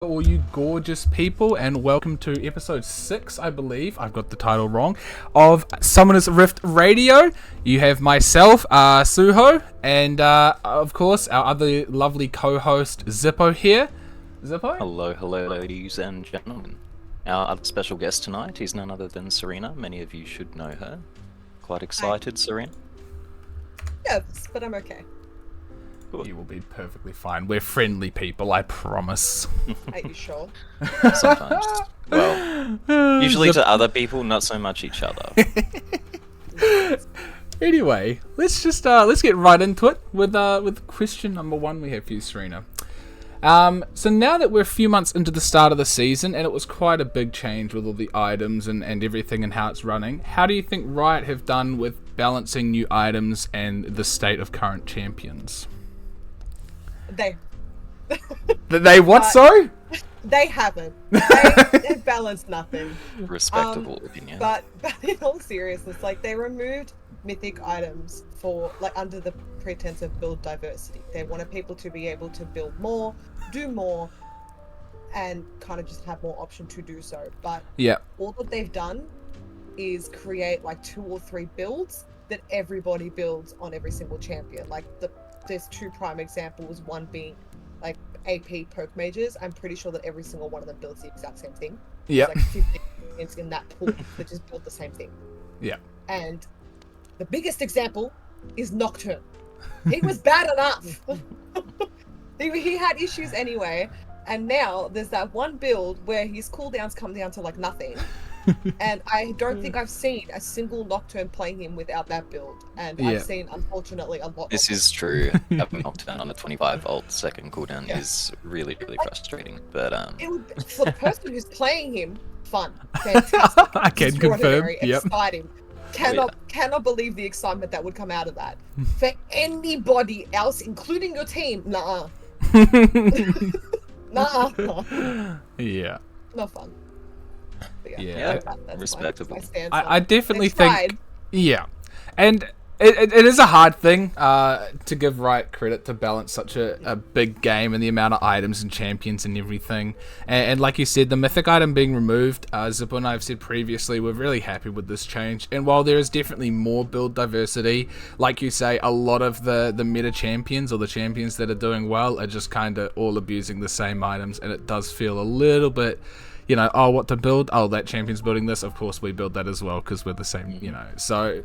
all you gorgeous people, and welcome to episode 6, I believe, I've got the title wrong, of Summoners Rift Radio. You have myself, Suho, and of course our other lovely co-host Zippo here. Zippo? Hello, ladies and gentlemen. Our other special guest tonight is none other than Serena. Many of you should know her. Quite excited, Serena? Yes, but I'm okay. You will be perfectly fine. We're friendly people, I promise. Are you sure? Sometimes. Well, usually to other people, not so much each other. Anyway, let's get right into it with question number 1 we have for you, Serena. So now that we're a few months into the start of the season, and it was quite a big change with all the items and everything and how it's running, how do you think Riot have done with balancing new items and the state of current champions? They what, sorry? They haven't. They balanced nothing. Respectable opinion. But in all seriousness, like, they removed mythic items for, like, under the pretense of build diversity. They wanted people to be able to build more, do more, and kind of just have more option to do so. But yeah, all that they've done is create like 2 or 3 builds that everybody builds on every single champion. Like, there's 2 prime examples, one being like AP poke mages. I'm pretty sure that every single one of them builds the exact same thing. Yeah. Like 50 champions in that pool that just build the same thing. Yeah. And the biggest example is Nocturne. He was bad enough. He had issues anyway, and now there's that one build where his cooldowns come down to like nothing. And I don't think I've seen a single Nocturne playing him without that build. And I've seen, unfortunately, a lot. This is true. Having Nocturne on a 25 ult second cooldown is really frustrating. But it would, for the person who's playing him, fun, fantastic, I can confirm. Yep. Exciting. Cannot believe the excitement that would come out of that. For anybody else, including your team, nah. Yeah. Not fun. But yeah, that's respectable. my stance I definitely They've think, tried. yeah, and it is a hard thing to give Riot credit to balance such a big game and the amount of items and champions and everything. And like you said, the mythic item being removed, Zippo and I have said previously, we're really happy with this change. And while there is definitely more build diversity, like you say, a lot of the meta champions or the champions that are doing well are just kind of all abusing the same items, and it does feel a little bit, you know, oh, what to build? Oh, that champion's building this. Of course, we build that as well because we're the same, you know. So,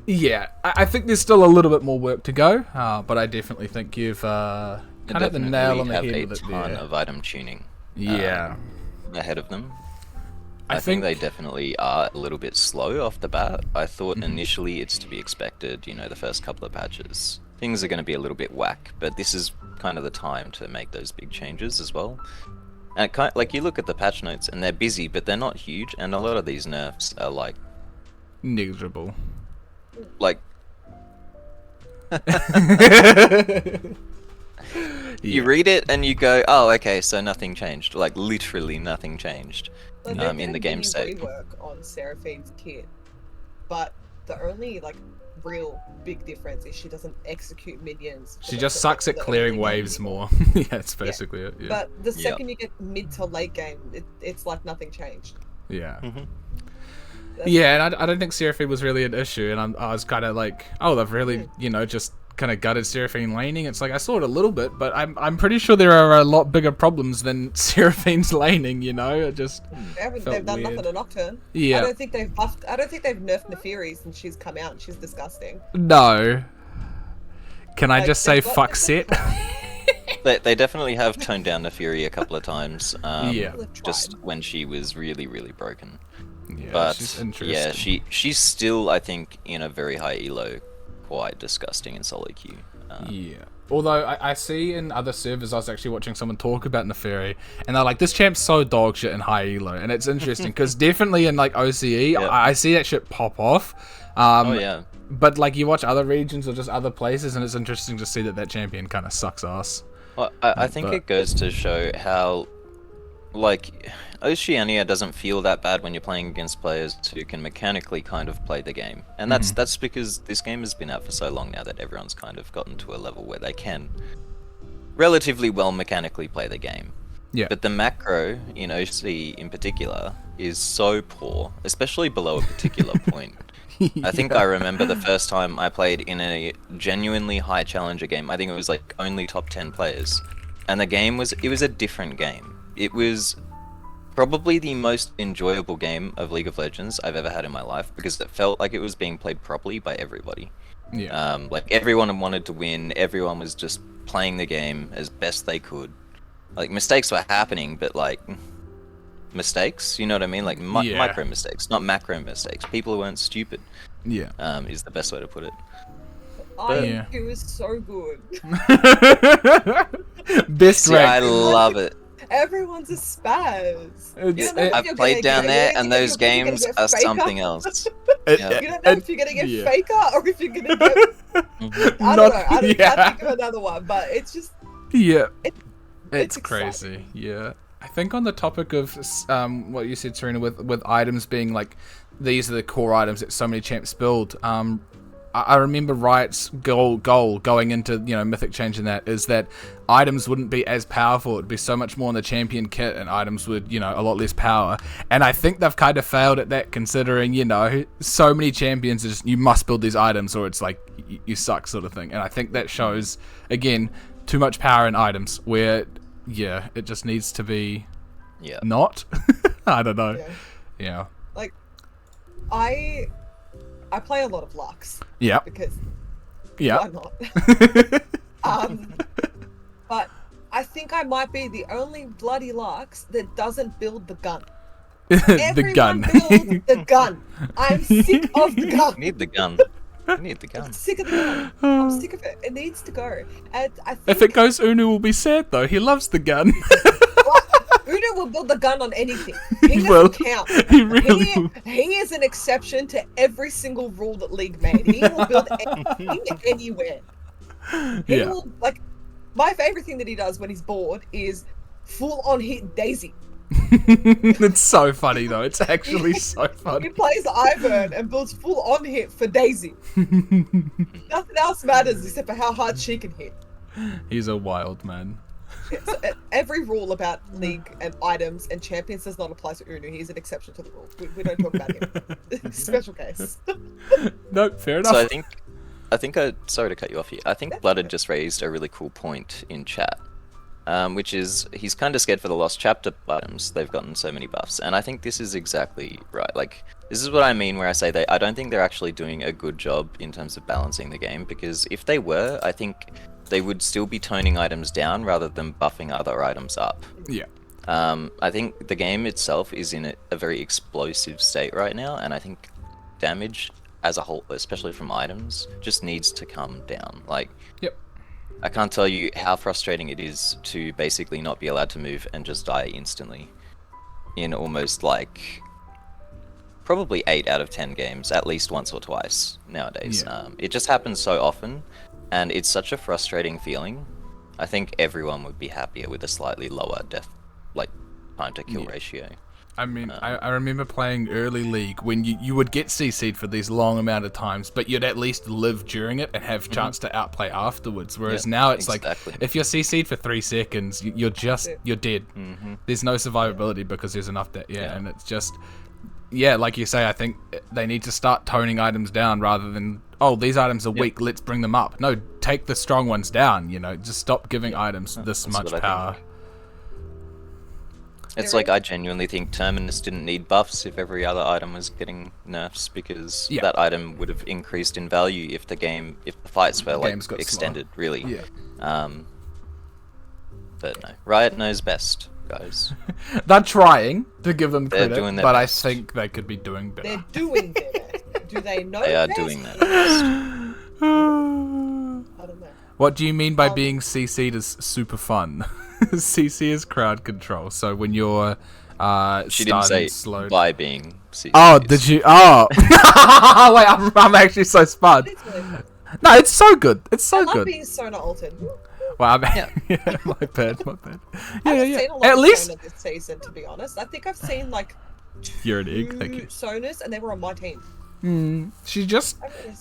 yeah, I think there's still a little bit more work to go, but I definitely think you've kind of hit the nail on the head with it there. A ton of item tuning. Yeah. Ahead of them. I think they definitely are a little bit slow off the bat. I thought initially it's to be expected, you know, the first couple of patches. Things are going to be a little bit whack, but this is kind of the time to make those big changes as well. And like, you look at the patch notes and they're busy, but they're not huge, and a lot of these nerfs are like negligible. Like you read it and you go, oh, okay, so nothing changed. Like, literally nothing changed in the game state. Work on Seraphine's kit, but the only like real big difference is she doesn't execute minions. She just sucks at clearing waves more. Yeah, it's basically it. Yeah. But the second you get mid to late game, it's like nothing changed. Yeah. Yeah, and I don't think Seraphine was really an issue, and I was kind of like, oh, they've really, you know, just kind of gutted Seraphine laning. It's like, I saw it a little bit, but I'm pretty sure there are a lot bigger problems than Seraphine's laning, you know? It just they've done nothing to Nocturne. Yeah. I don't think they've nerfed Neferi since she's come out, and she's disgusting. No. Can I just say fuck set? They definitely have toned down Neferi a couple of times. Yeah. Just when she was really broken. Yeah, but she's interesting. yeah, she's still, I think, in a very high elo, quite disgusting in solo queue. Yeah. Although I see in other servers, I was actually watching someone talk about Neferi, and they're like, this champ's so dog shit in high elo, and it's interesting because definitely in like OCE, I see that shit pop off. Oh yeah. But like, you watch other regions or just other places, and it's interesting to see that champion kind of sucks ass. Well, I think it goes to show how, like, Oceania doesn't feel that bad when you're playing against players who can mechanically kind of play the game. And that's because this game has been out for so long now that everyone's kind of gotten to a level where they can relatively well mechanically play the game. Yeah. But the macro in OC in particular is so poor, especially below a particular point. I think I remember the first time I played in a genuinely high challenger game. I think it was like only top 10 players. And the game was a different game. It was probably the most enjoyable game of League of Legends I've ever had in my life because it felt like it was being played properly by everybody. Yeah. Like everyone wanted to win, everyone was just playing the game as best they could. Like mistakes were happening, but like mistakes, you know what I mean? Like micro mistakes, not macro mistakes. People who weren't stupid. Yeah. Is the best way to put it. It was so good. Best See, I love it. Everyone's a spaz. I've played down there, and those games are something else. You don't know if you're gonna get faker or if you're gonna get. I don't know. I can't think of another one, but it's just. Yeah. It's exciting. crazy. Yeah. I think on the topic of what you said, Serena, with items being like these are the core items that so many champs build. I remember Riot's goal going into Mythic changing that is that items wouldn't be as powerful. It'd be so much more in the champion kit, and items would a lot less power. And I think they've kind of failed at that, considering so many champions just you must build these items or it's like you suck sort of thing. And I think that shows again too much power in items where it just needs to be not. I don't know. Yeah. Like I play a lot of Lux. Yeah. Because why not? But I think I might be the only bloody Lux that doesn't build the gun. The gun. Builds the gun. I'm sick of the gun. You need the gun. You need the gun. I'm sick of the gun. I'm sick of it. It needs to go. And I think if it goes, Unu will be sad though. He loves the gun. Uno will build the gun on anything. He will. Count. He really will. He is an exception to every single rule that League made. He will build anything anywhere. He will, like, my favorite thing that he does when he's bored is full on hit Daisy. It's so funny though. It's actually so funny. He plays Ivern and builds full on hit for Daisy. Nothing else matters except for how hard she can hit. He's a wild man. So every rule about League and items and champions does not apply to Unu. He's an exception to the rule. We don't talk about him. Special case. No, fair enough. So I think sorry to cut you off here. I think Blood had just raised a really cool point in chat, which is he's kind of scared for the Lost Chapter items. They've gotten so many buffs, and I think this is exactly right. Like this is what I mean where I say I don't think they're actually doing a good job in terms of balancing the game, because if they were, I think they would still be toning items down rather than buffing other items up. Yeah. I think the game itself is in a very explosive state right now, and I think damage as a whole, especially from items, just needs to come down. Like, yep. I can't tell you how frustrating it is to basically not be allowed to move and just die instantly in almost like probably 8 out of 10 games, at least once or twice nowadays. Yeah. It just happens so often. And it's such a frustrating feeling. I think everyone would be happier with a slightly lower time to kill ratio. I mean, I remember playing early League when you would get CC'd for these long amount of times, but you'd at least live during it and have chance to outplay afterwards. Whereas now it's like, if you're CC'd for 3 seconds, you're dead. There's no survivability because there's enough and it's just... Yeah, like you say, I think they need to start toning items down rather than, these items are weak, let's bring them up. No, take the strong ones down, just stop giving items this much power. It's like I genuinely think Terminus didn't need buffs if every other item was getting nerfs, because that item would have increased in value if the fights were extended, really. Yeah. But no, Riot knows best. Guys. They're trying to give them credit, doing their but best. I think they could be doing better. They're doing their best. Do they know they are best? doing their best. I don't know. What do you mean by being CC'd as super fun? CC is crowd control. So when you're she didn't say slowed by being CC. Oh, did you? Oh. Wait, I'm actually so spun. No, it's so good. It's so good. I love being Sona altered. Well, my bad. I've seen a lot At of least Sona this season, to be honest. I think I've seen like you're an egg. Thank you. Sonas, and they were on my team. She just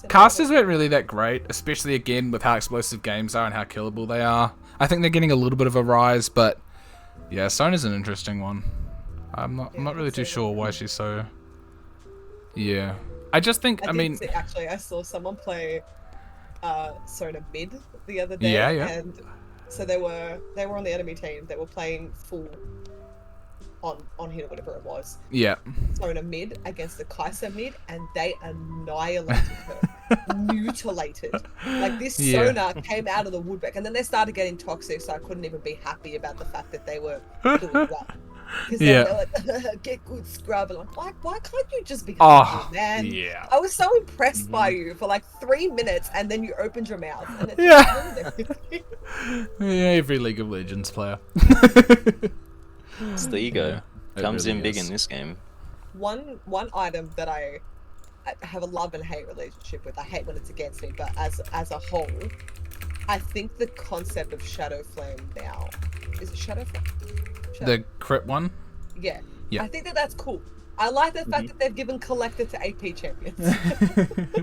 casters weren't really that great, especially again with how explosive games are and how killable they are. I think they're getting a little bit of a rise, but Yeah, Sona's an interesting one. I'm not really too sure why she's so. Yeah, I just think I mean. Actually, I saw someone play Sona mid the other day, Yeah, yeah. and so they were on the enemy team. They were playing full on hit or whatever it was. Yeah. Sona mid against the Kai'Sa mid, and they annihilated her, mutilated. Like this Sona came out of the woodwork, and then they started getting toxic. So I couldn't even be happy about the fact that they were doing well. Because they're like, get good scrub, and I'm like, why can't you just be good, man? Yeah. I was so impressed by you for like 3 minutes, and then you opened your mouth. And it Yeah, every League of Legends player. It's the ego. Comes really in big is. in this game. One item that I have a love and hate relationship with. I hate when it's against me, but as a whole, I think the concept of Shadow Flame now is it Shadow Flame? The crit one? Yeah. Yeah. I think that's cool. I like the fact that they've given Collector to AP champions.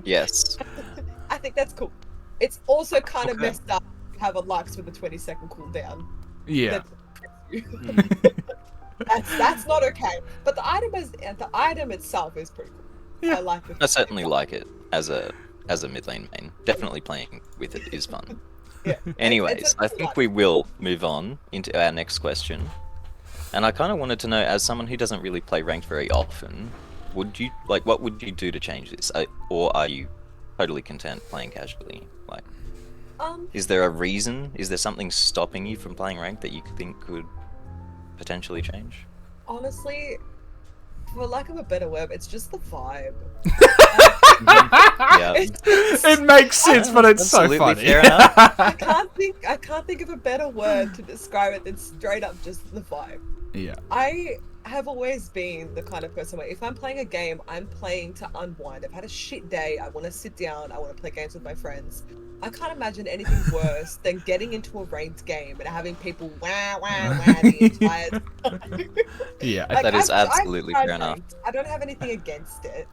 Yes. I think that's cool. It's also kind of messed up to have a Lux with a 20-second cooldown. Yeah. That's not okay. But the item itself is pretty cool. Yeah. I like it. I certainly like it as a mid lane main. Definitely playing with it is fun. Yeah. Anyways, I think we will move on into our next question. And I kind of wanted to know, as someone who doesn't really play ranked very often, what would you do to change this? Or are you totally content playing casually? Like, is there a reason? Is there something stopping you from playing ranked that you think could potentially change? Honestly, for lack of a better word, it's just the vibe. Yeah. It makes sense, but it's so Absolutely funny. fair enough. I can't think of a better word to describe it than straight up just the vibe. Yeah. I have always been the kind of person where if I'm playing a game, I'm playing to unwind. I've had a shit day. I want to sit down. I want to play games with my friends. I can't imagine anything worse than getting into a ranked game and having people wah the entire time. Yeah. Like, That is I've absolutely tried fair enough. ranked. I don't have anything against it.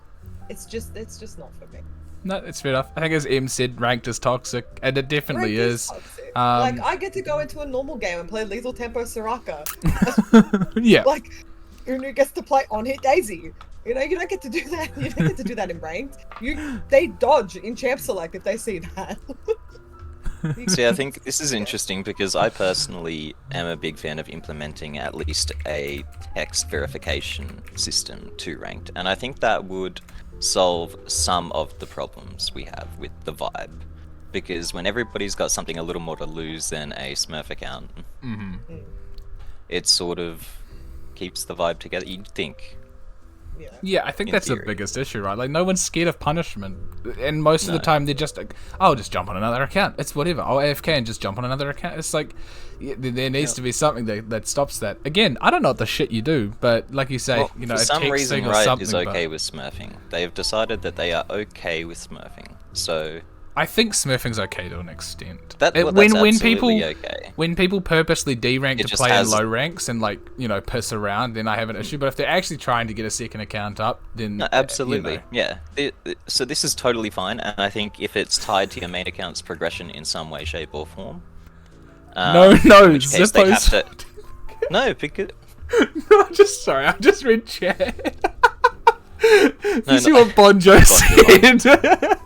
It's just not for me. No, it's fair enough. I think as Em said, ranked is toxic, and it definitely Ranked is. toxic. Um, Like I get to go into a normal game and play Lethal Tempo Soraka. Yeah. Like Unu gets to play on hit Daisy. You know, you don't get to do that. You don't get to do that in ranked. They dodge in Champ Select if they see that. See, I think this is interesting because I personally am a big fan of implementing at least a text verification system to ranked, and I think that would solve some of the problems we have with the vibe. Because when everybody's got something a little more to lose than a Smurf account, it sort of keeps the vibe together, you'd think. Yeah, I think In that's the theory. biggest issue, right? Like, no one's scared of punishment. And most of the time, they're just like, I'll just jump on another account. It's whatever. I'll AFK and just jump on another account. It's like, there needs to be something that stops that. Again, I don't know what the shit you do, but like you say, Well, you know, for a some text reason, thing or Riot something. is okay with smurfing. They have decided that they are okay with smurfing. So I think smurfing's okay to an extent. that's when absolutely people okay. when people purposely derank It to just play in has- low ranks and like, you know, piss around, then I have an issue. But if they're actually trying to get a second account up, then No, absolutely, yeah. So this is totally fine, and I think if it's tied to your main account's progression in some way, shape, or form, No, in which case they have Zippos. to. No, because No, I'm just sorry. I just read chat. No, you see no. what Bonjo said?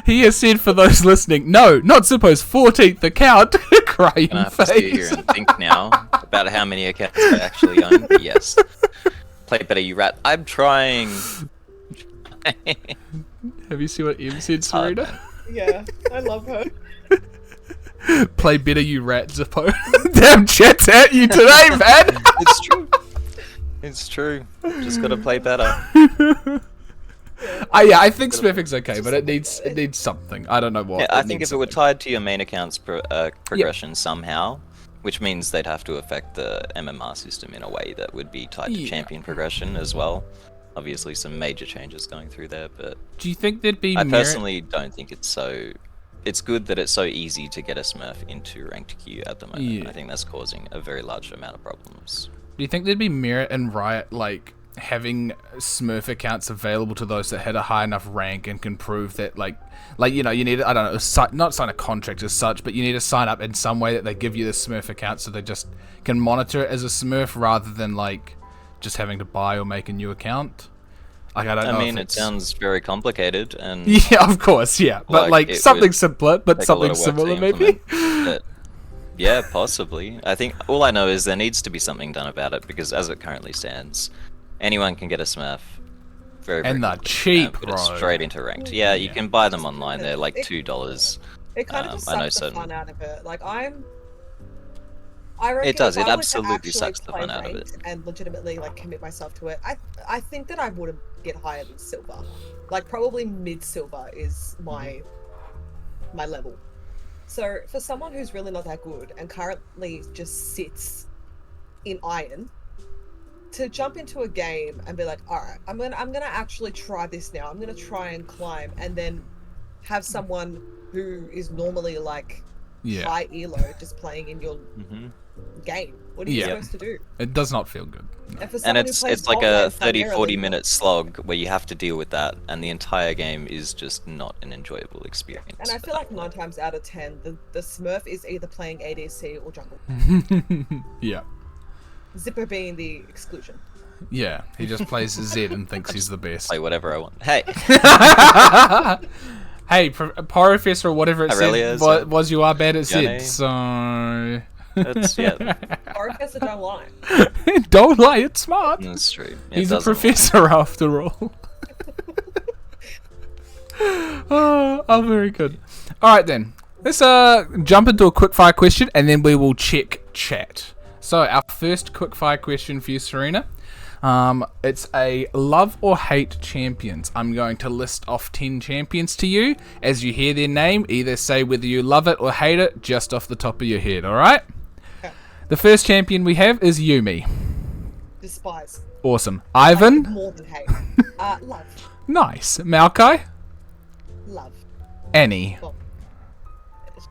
He has said, for those listening, no, not Zippo's 14th account. Crying I have to sit here face. and think now about how many accounts I actually own. But yes, play better, you rat. I'm trying. Have you seen what Em said, hard, Serena? Yeah, I love her. Play better, you rat, Zippo. Damn, chat's at you today, man. It's true. It's true. Just gotta play better. Yeah, I think smurfing's okay, but it needs something. I don't know what. Yeah, I think needs if it were something. tied to your main account's progression somehow, which means they'd have to affect the MMR system in a way that would be tied to Yeah. champion progression as well. Obviously, some major changes going through there, but Do you think there'd be I merit? personally don't think it's so. It's good that it's so easy to get a Smurf into ranked queue at the moment. Yeah. I think that's causing a very large amount of problems. Do you think there'd be merit in Riot, like, having Smurf accounts available to those that hit a high enough rank and can prove that, like you need, I don't know, not sign a contract as such, but you need to sign up in some way that they give you the Smurf account so they just can monitor it as a Smurf rather than like just having to buy or make a new account. Like, I mean, it sounds very complicated, and yeah, of course, yeah, but like something simpler, but something similar, maybe. But, yeah, possibly. I think all I know is there needs to be something done about it, because as it currently stands, anyone can get a Smurf. Very and they're quickly, cheap, put bro. it straight into ranked. Yeah, you can buy them online. They're like $2. It kind of just sucks the fun out of it. Like I reckon It does. if It I were to absolutely actually sucks the play fun out of ranked it. and legitimately like commit myself to it, I think that I wouldn't get higher than silver. Like probably mid silver is my level. So for someone who's really not that good and currently just sits in iron, to jump into a game and be like, all right, I'm gonna actually try this now. I'm gonna try and climb, and then have someone who is normally like high elo just playing in your game. What are you supposed to do? It does not feel good. No. And it's like a 30-40 minute slog where you have to deal with that, and the entire game is just not an enjoyable experience. And I feel like 9 times out of 10, the Smurf is either playing ADC or jungle. Yeah. Zippo being the exclusion. Yeah, he just plays Z and thinks he's the best. Play whatever I want. Hey! Hey, Porofess or whatever it said was you are bad at Z, so... That's, yeah. Porofess don't lie. Don't lie, it's smart. That's true. He's a professor after all. Oh, very good. Alright then, let's jump into a quickfire question and then we will check chat. So, our first quickfire question for you, Serena. It's a love or hate champions. I'm going to list off 10 champions to you. As you hear their name, either say whether you love it or hate it just off the top of your head, alright? Okay. The first champion we have is Yumi. Despise. Awesome. Ivan? More than hate. Love. Nice. Maokai? Love. Annie? Well,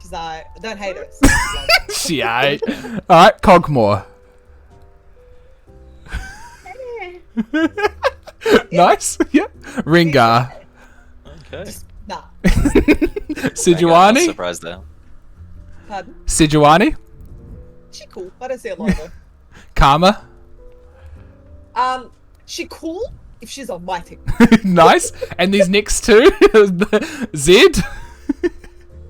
she's, don't hate her. She aight. Alright, Cogmore. Nice. Yeah. Ringar. Okay. Just, nah. Sejuani. I'm surprised there. Pardon? Sejuani. She cool. I don't see a lot of her. Karma. She cool if she's on my team. Nice. And these next two, Zed.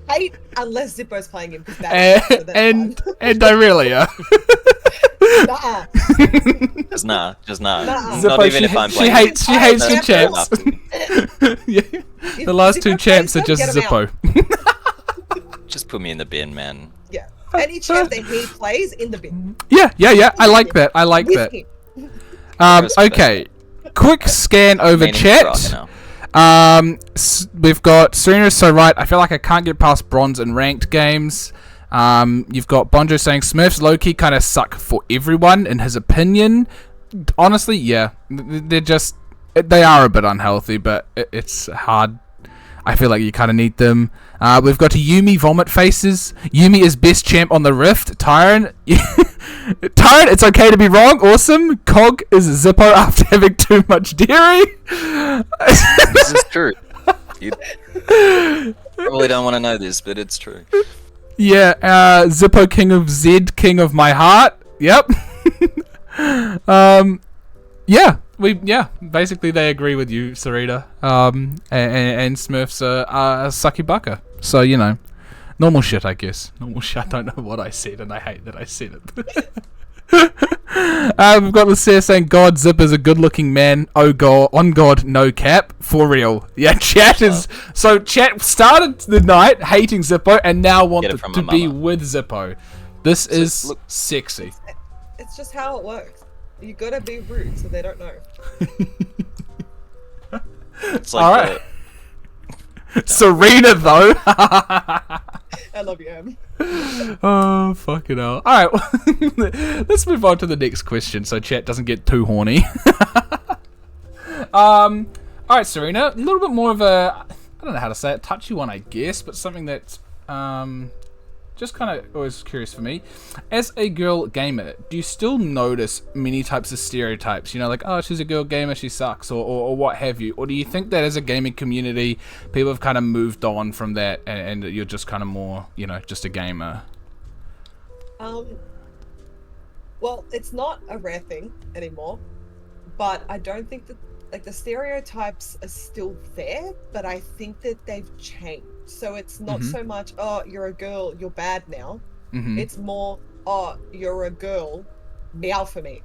Hate unless Zippo's playing him. And Irelia. Nah. Just nah. Zippo, Not even if I'm playing. She hates the champs. Yeah. The last two champs are just Zippo. Just put me in the bin, man. Yeah. Any champ that he plays in the bin. Yeah. I like that. Okay. Quick scan over chat. We've got Serena is so right. I feel like I can't get past bronze in ranked games. You've got Bonjo saying Smurfs low-key kind of suck for everyone in his opinion. Honestly, yeah. They are a bit unhealthy, but it's hard. I feel like you kind of need them. We've got Yumi vomit faces. Yumi is best champ on the Rift. Tyrant. Tyrant, it's okay to be wrong. Awesome. Cog is Zippo after having too much dairy. This is true. You probably don't want to know this, but it's true. Yeah, Zippo king of Zed, king of my heart. Yep. Basically they agree with you, Sarita. And Smurfs are sucky bucker. So, you know, normal shit, I guess. Normal shit. I don't know what I said, and I hate that I said it. We've got Lucia saying, God, Zip is a good-looking man. Oh, God. On God, no cap. For real. Yeah, chat is... So, chat started the night hating Zippo, and now want to be with Zippo. This is sexy. It's just how it works. You gotta be rude so they don't know. It's like alright. Serena, though. I love you, Em. Oh, fucking hell. Alright, let's move on to the next question so chat doesn't get too horny. Alright, Serena, a little bit more of a, I don't know how to say it, touchy one, I guess, but something that just kind of always curious for me. As a girl gamer, do you still notice many types of stereotypes? You know, like, oh, she's a girl gamer, she sucks, or what have you? Or do you think that as a gaming community, people have kind of moved on from that and you're just kind of more, you know, just a gamer? Well, it's not a rare thing anymore, but I don't think that, like, the stereotypes are still there, but I think that they've changed. So it's not so much, oh, you're a girl, you're bad now. It's more, oh, you're a girl, meow for me.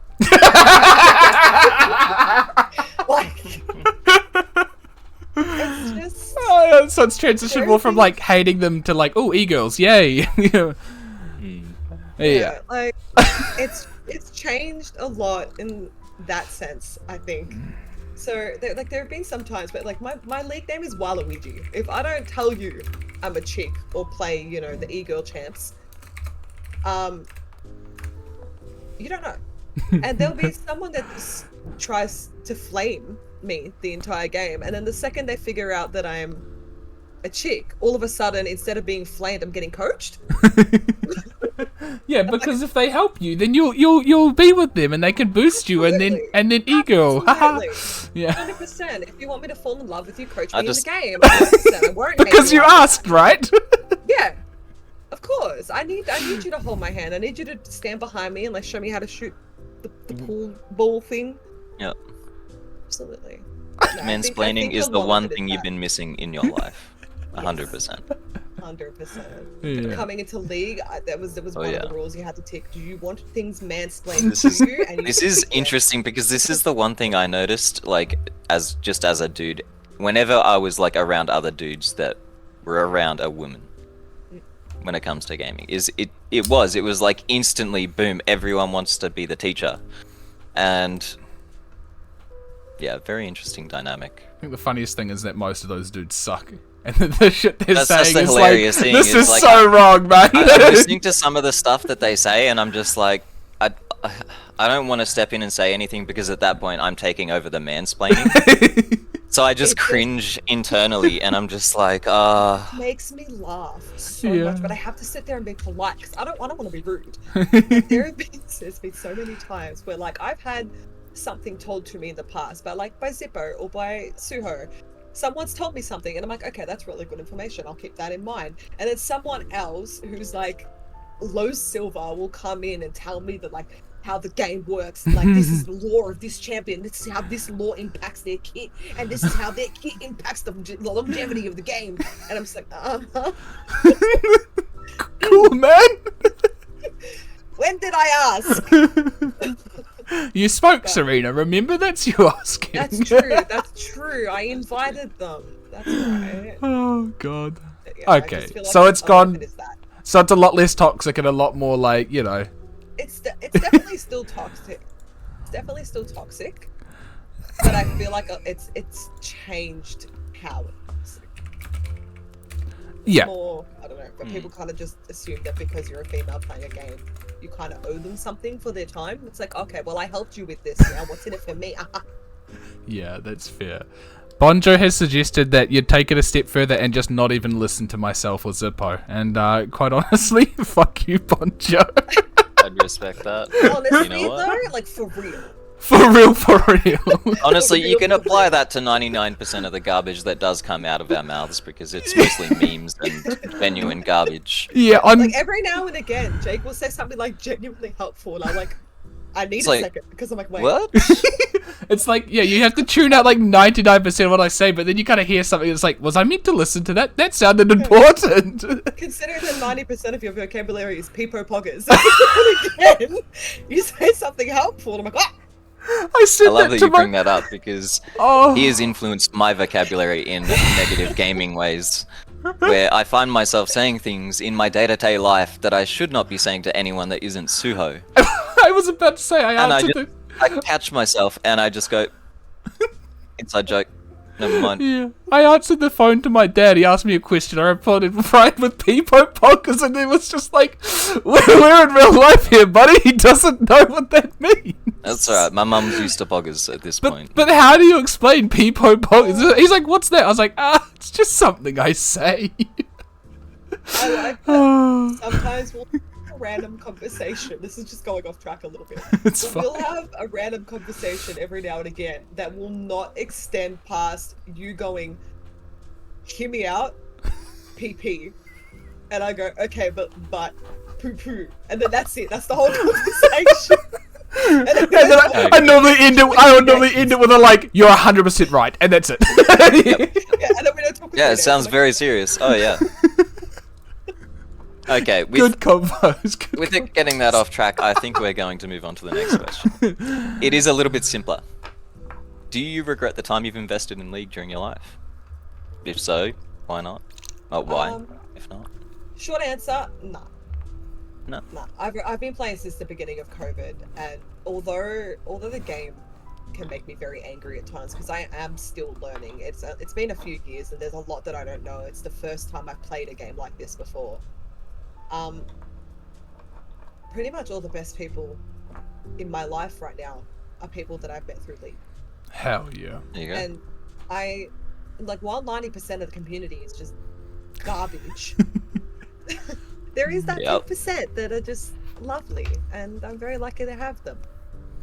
Like, it's just... so it's transitioned more from, like, hating them to, like, oh, e-girls, yay. Yeah. Like, it's changed a lot in that sense, I think. So there have been some times, but like my league name is Wahluigi. If I don't tell you I'm a chick or play, you know, the e-girl champs, you don't know. And there'll be someone that just tries to flame me the entire game, and then the second they figure out that I'm a chick, all of a sudden, instead of being flamed, I'm getting coached. Yeah, because if they help you, then you'll be with them, and they can boost you, and then e-girl. Yeah. 100%. If you want me to fall in love with you, coach me in the game. 100%. I won't. Because you asked, right? Yeah. Of course. I need you to hold my hand. I need you to stand behind me and like show me how to shoot the pool ball thing. Yeah. Absolutely. No, Mansplaining is the one thing you've been missing in your life. 100%. 100%. Yeah. Coming into League, that was one of the rules you had to tick. Do you want things mansplained This is to you? And this is interesting because this is the one thing I noticed, like as a dude, whenever I was like around other dudes that were around a woman, when it comes to gaming, it was like instantly boom, everyone wants to be the teacher, and yeah, very interesting dynamic. I think the funniest thing is that most of those dudes suck. And the shit they're saying the is hilarious like, thing. this is like, so wrong, man. I'm listening to some of the stuff that they say, and I'm just like, I don't want to step in and say anything because at that point I'm taking over the mansplaining. So I just cringe internally, and I'm just like, It makes me laugh so much, but I have to sit there and be polite because I don't want to be rude. There's been so many times where like I've had something told to me in the past, but like by Zippo or by Suho. Someone's told me something and I'm like, okay, that's really good information. I'll keep that in mind. And then someone else who's like low silver will come in and tell me that like how the game works. Like this is the lore of this champion. This is how this lore impacts their kit, and this is how their kit impacts the longevity of the game. And I'm just like, Cool, man. When did I ask? You spoke, Serena. Remember, that's you asking. That's true. That's true. I invited them. That's right. Oh god. Yeah, Okay, like so it's gone. That. So it's a lot less toxic and a lot more like, you know. It's definitely still toxic. It's definitely still toxic, but I feel like it's changed how it's Yeah. more. I don't know, but people kind of just assume that because you're a female playing a game, you kind of owe them something for their time. It's like, okay, well, I helped you with this. Now, what's in it for me? Yeah, that's fair. Bonjo has suggested that you'd take it a step further and just not even listen to myself or Zippo. And quite honestly, fuck you, Bonjo. I'd respect that. Honestly, You know what? though, like for real. For real. Honestly, you can apply that to 99% of the garbage that does come out of our mouths because it's mostly memes and genuine garbage. Yeah, Like every now and again, Jake will say something like genuinely helpful, and I'm like, I need a like, second because I'm like, wait, What? It's like, yeah, you have to tune out like 99% of what I say, but then you kind of hear something that's like, was I meant to listen to that? That sounded important. Considering that 90% of your vocabulary is peepo poggers, and again, you say something helpful, and I'm like, ah! I said I love that that to you my... bring that up because he has influenced my vocabulary in negative gaming ways, where I find myself saying things in my day-to-day life that I should not be saying to anyone that isn't Suho. I was about to say, I catch myself and I just go, inside joke, never mind. Yeah, I answered the phone to my dad. He asked me a question. I replied with Peepo Pockers, and it was just like, we're in real life here, buddy. He doesn't know what that means. That's alright, my mum's used to poggers at this point. But how do you explain Peepo Pockers? He's like, what's that? I was like, it's just something I say. I like that. Sometimes we'll have a random conversation. This is just going off track a little bit. It's But fine. we'll have a random conversation every now and again that will not extend past you going, hear me out, PP. And I go, okay, but poo poo. And then that's it. That's the whole conversation. And then I normally end it. I would normally end it with a like, "You're 100% right," and that's it. yeah, and then we don't talk Yeah, about it sounds very serious. Oh yeah. Okay, Good combos. Good with it getting that off track, I think we're going to move on to the next question. It is a little bit simpler. Do you regret the time you've invested in League during your life? If so, why not? Oh, why? If not, Short answer, no. no. No, I've been playing since the beginning of COVID, and although the game can make me very angry at times because I am still learning. It's been a few years, and there's a lot that I don't know. It's the first time I've played a game like this before. Pretty much all the best people in my life right now are people that I've met through League, Hell yeah. There you go. and I like while 90% of the community is just garbage. There is that Yep. 10% that are just lovely, and I'm very lucky to have them.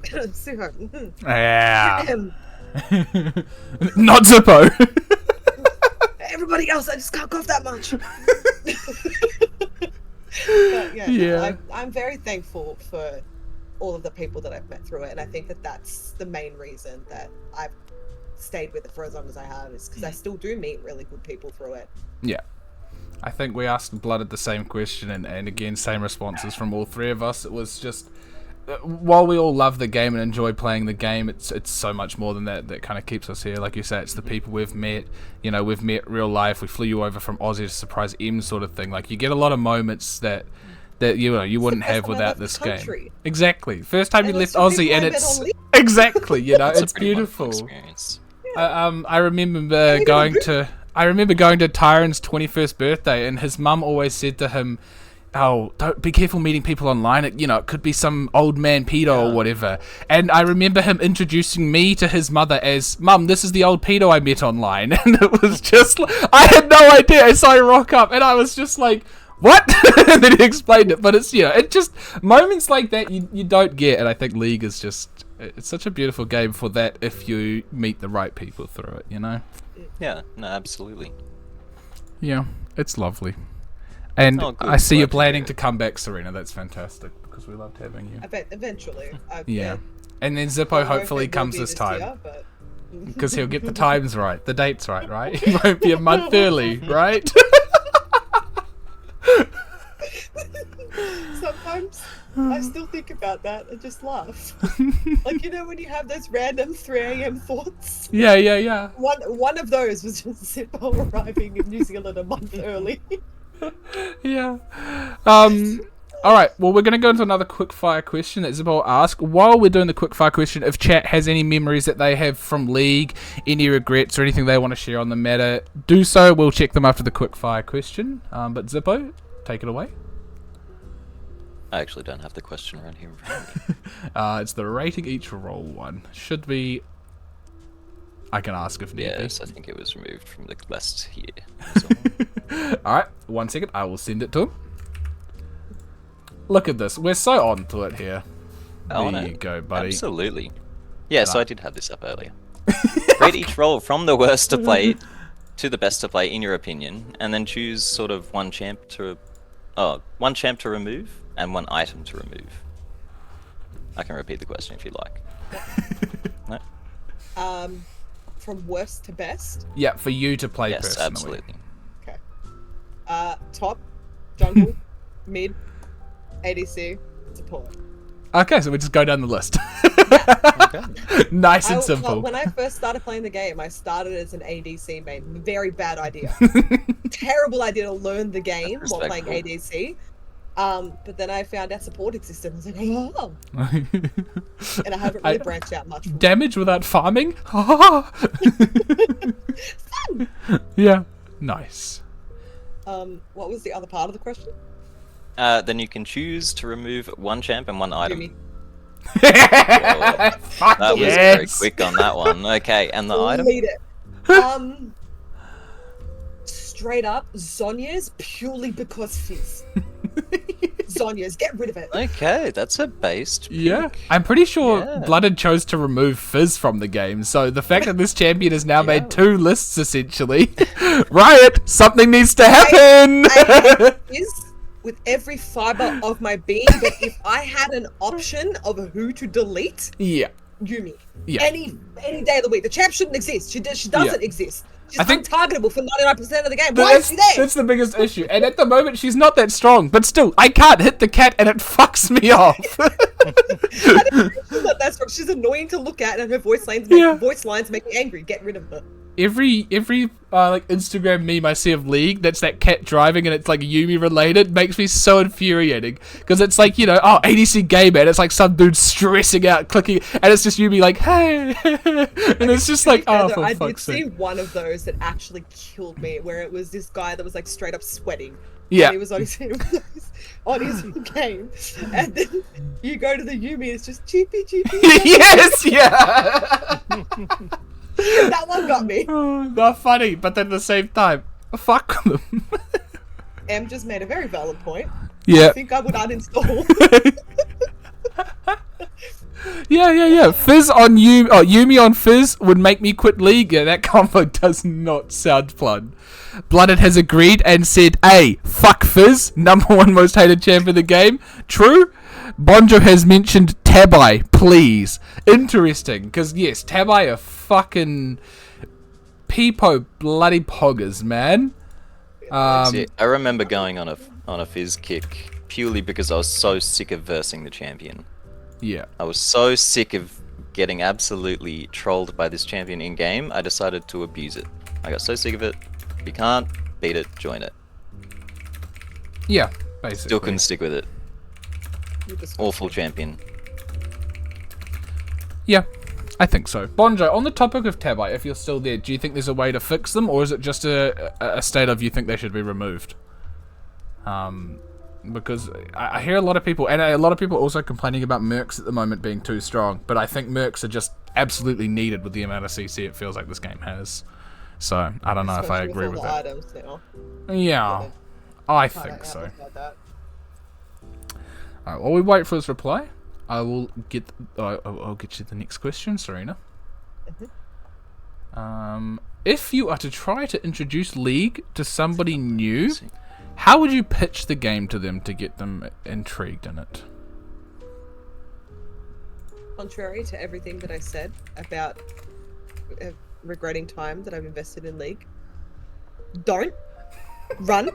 Suho. Yeah. Ahem. Not Zippo. Everybody else, I just can't cough that much. But yeah, Yeah. I'm very thankful for all of the people that I've met through it, and I think that that's the main reason that I've stayed with it for as long as I have, is because I still do meet really good people through it. Yeah. I think we asked Blooded the same question, and again, same responses from all three of us. It was just, while we all love the game and enjoy playing the game, it's so much more than that kind of keeps us here. Like you say, it's the people we've met. You know, we've met real life. We flew you over from Aussie to surprise M sort of thing. Like, you get a lot of moments that you know you wouldn't first have time I without left the this game. country. Exactly. First time you And left it's the Aussie, people and I met it's on League. exactly, you know, That's a it's pretty wonderful beautiful. experience. I remember going to Tyron's 21st birthday, and his mum always said to him, "Oh, don't be careful meeting people online. It could be some old man pedo or whatever." And I remember him introducing me to his mother as, "Mum, this is the old pedo I met online." And it was just, I had no idea. And so I rock up, and I was just like, "What?" And then he explained it. But it's, it just moments like that you don't get, and I think League is just. It's such a beautiful game for that if you meet the right people through it, Yeah, no, absolutely. Yeah, it's lovely. And Oh, good. I see you're Glad to planning hear to it. come back, Serena. That's fantastic because we loved having you. I bet eventually. Yeah. And then I Zippo don't know if hopefully it will comes be this time year, but- because he'll get the times right, the dates right? He won't be a month early, right? Sometimes I still think about that and just laugh. Like, when you have those random 3 a.m. thoughts. Yeah. One of those was just Zippo arriving in New Zealand a month early. Yeah. All right. Well, we're gonna go into another quickfire question that Zippo asked. While we're doing the quickfire question, if chat has any memories that they have from League, any regrets or anything they want to share on the matter, do so. We'll check them after the quickfire question. But Zippo, take it away. I actually don't have the question around here in front of me. It's the rating each roll one. Should be. I can ask if need Yes, I think it was removed from the list here. be. Alright, 1 second. I will send it to him. Look at this. We're so on to it here. Oh, There no. you go, buddy. Absolutely. Yeah, so I did have this up earlier. Rate each role from the worst to play to the best to play in your opinion, and then choose sort of one champ to remove and one item to remove. I can repeat the question if you like. No? From worst to best. Yeah, for you to play Yes, personally. absolutely. Okay. Top, jungle, mid, ADC, support. Okay, so we just go down the list. Okay. Nice and simple. Well, when I first started playing the game, I started as an ADC main. Very bad idea. Terrible idea to learn the game while playing ADC. But then I found out support existed. I was like, oh. And I haven't really branched out much. From Damage without farming? Fun! Yeah. Nice. What was the other part of the question? Then you can choose to remove one champ and one item. Jimmy. Fuck That was very yes. quick on that one. Okay, and the item? Lead it. straight up Zonya's purely because Fizz. Zonya's, get rid of it. Okay, that's a based pick. Yeah, I'm pretty sure Yeah. Blooded chose to remove Fizz from the game, so the fact that this champion has now made 2 lists, essentially. Riot, something needs to happen! I hate Fizz with every fiber of my being, but if I had an option of who to delete, Yeah. Yumi. Yeah. Any day of the week. The champ shouldn't exist. She doesn't exist. She's I think- untargetable for 99% of the game. Why is she there? That's the biggest issue. And at the moment, she's not that strong. But still, I can't hit the cat and it fucks me off. She's not that strong. She's annoying to look at, and her voice lines make me angry. Get rid of her. Every like Instagram meme I see of League that's that cat driving and it's like Yumi related makes me so infuriating because it's like, you know, oh, ADC gamer, and it's like some dude stressing out clicking and it's just Yumi like, hey, and it's just like, oh, for I did fuck's see sake. one of those that actually killed me, where it was this guy that was like straight up sweating. Yeah. And he was on his on his game, and then you go to the Yumi, it's just cheapy. Yes, yeah. That one got me. Not funny, but then at the same time, fuck them. Em just made a very valid point. Yeah. I think I would uninstall. Yeah. Fizz on Yumi, Yumi on Fizz would make me quit League. Yeah, that combo does not sound fun. Blooded has agreed and said, "Hey, fuck Fizz, #1 most hated champ in the game." True. Bonjo has mentioned Tabai, please. Interesting, because yes, Tabai are fucking peepo bloody poggers, man. See, I remember going on a Fizz kick purely because I was so sick of versing the champion. Yeah. I was so sick of getting absolutely trolled by this champion in game. I decided to abuse it. I got so sick of it. If you can't beat it, join it. Yeah, basically. Still couldn't stick with it. Awful champion. Yeah, I think so. Bonjo, on the topic of Tabai, if you're still there, do you think there's a way to fix them, or is it just a state of you think they should be removed? Because I hear a lot of people, and a lot of people also complaining about Mercs at the moment being too strong, but I think Mercs are just absolutely needed with the amount of CC it feels like this game has. So, I don't know if I agree with that. Items now. Yeah, I think so. Alright, while we wait for his reply, I will get. I'll get you the next question, Serena. If you are to try to introduce League to somebody new, how would you pitch the game to them to get them intrigued in it? Contrary to everything that I said about regretting time that I've invested in League, don't run.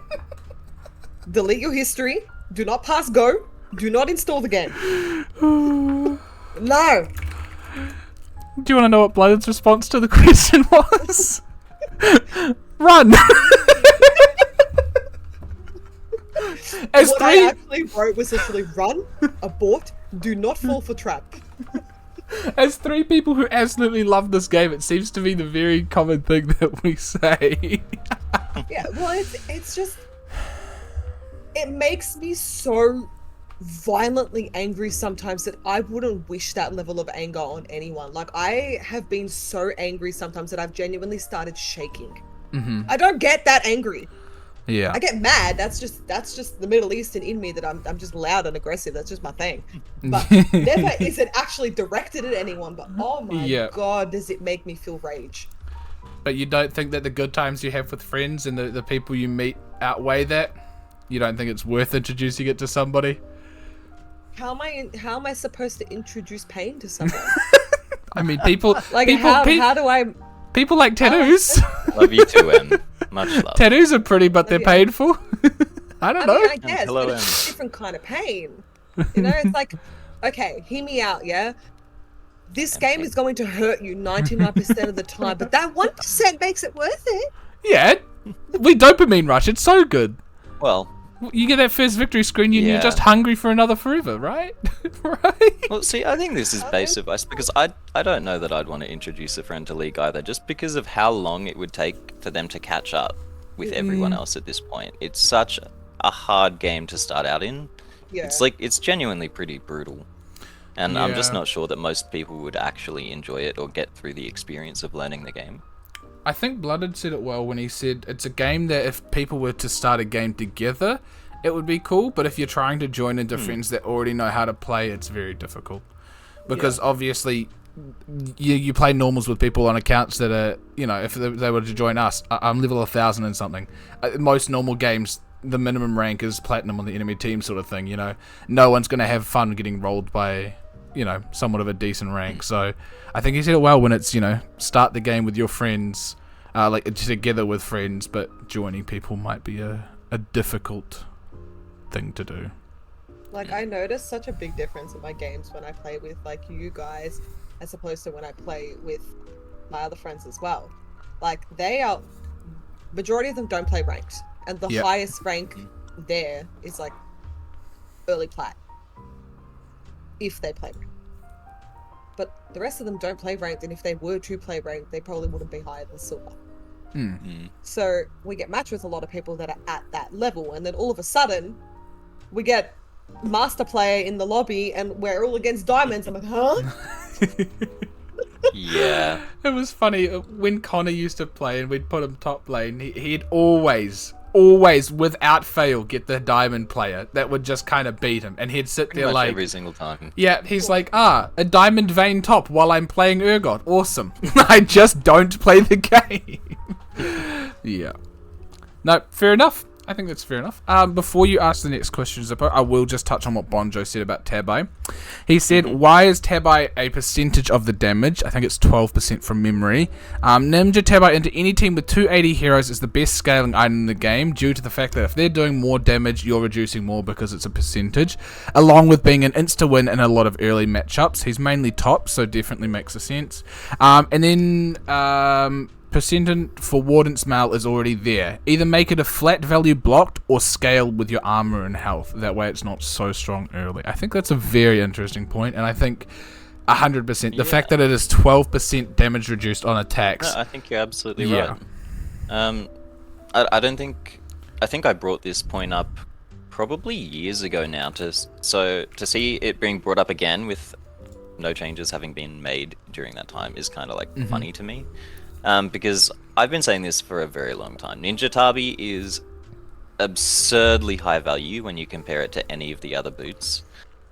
Delete your history. Do not pass go. Do not install the game. No. Do you want to know what Blooded's response to the question was? Run! What I actually wrote was literally run, abort, do not fall for trap. As 3 people who absolutely love this game, it seems to be the very common thing that we say. Yeah, well, it's just... It makes me so violently angry sometimes that I wouldn't wish that level of anger on anyone. Like, I have been so angry sometimes that I've genuinely started shaking. Mm-hmm. I don't get that angry. Yeah. I get mad. That's just the Middle Eastern in me, that I'm just loud and aggressive. That's just my thing. But never is it actually directed at anyone. But oh my god, does it make me feel rage. But you don't think that the good times you have with friends and the people you meet outweigh that? You don't think it's worth introducing it to somebody? How am I supposed to introduce pain to someone? I mean, people like people, how do I? People like tattoos. Love you too, Em. Much love. Tattoos are pretty, but they're painful. I don't know. Mean, I guess, Hello, but it's a different kind of pain. You know, it's like, okay, hear me out, yeah? This game is going to hurt you 99% of the time, but that 1% makes it worth it. Yeah, we dopamine rush. It's so good. Well, you get that first victory screen, and you're just hungry for another forever, right? Right? well, see, I think this is base advice because I don't know that I'd want to introduce a friend to League either, just because of how long it would take for them to catch up with everyone else at this point. It's such a hard game to start out in. Yeah. It's genuinely pretty brutal. And I'm just not sure that most people would actually enjoy it or get through the experience of learning the game. I think Blooded said it well when he said it's a game that if people were to start a game together, it would be cool, but if you're trying to join into friends that already know how to play, it's very difficult. Because obviously, you play normals with people on accounts that are, if they were to join us, I'm level 1,000 and something. Most normal games, the minimum rank is platinum on the enemy team sort of thing, No one's going to have fun getting rolled by, somewhat of a decent rank. So I think he said it well when it's, start the game with your friends, like together with friends, but joining people might be a difficult thing to do. Like, I noticed such a big difference in my games when I play with, like, you guys, as opposed to when I play with my other friends as well. Like, majority of them don't play ranked, and the highest rank there is, like, early plat, if they play ranked. But the rest of them don't play ranked, and if they were to play ranked, they probably wouldn't be higher than silver. So we get matched with a lot of people that are at that level, and then all of a sudden, we get master player in the lobby and we're all against diamonds. I'm like, huh? Yeah. It was funny when Connor used to play and we'd put him top lane, he'd always without fail get the diamond player that would just kind of beat him, and he'd sit Pretty there much like every single time. Yeah, he's like, a diamond vein top while I'm playing Urgot. Awesome. I just don't play the game. Yeah. No, fair enough. I think that's fair enough. Before you ask the next question, Zippo, I will just touch on what Bonjo said about Tabai. He said, why is Tabai a percentage of the damage? I think it's 12% from memory. Ninja Tabai into any team with 280 heroes is the best scaling item in the game due to the fact that if they're doing more damage, you're reducing more because it's a percentage, along with being an insta-win in a lot of early matchups. He's mainly top, so definitely makes a sense. And then... percentage for Warden's Mail is already there. Either make it a flat value blocked or scale with your armor and health. That way it's not so strong early. I think that's a very interesting point, and I think 100%. The fact that it is 12% damage reduced on attacks. No, I think you're absolutely right. I think I brought this point up probably years ago now to see it being brought up again with no changes having been made during that time is kind of like funny to me. Because I've been saying this for a very long time. Ninja Tabi is absurdly high value when you compare it to any of the other boots.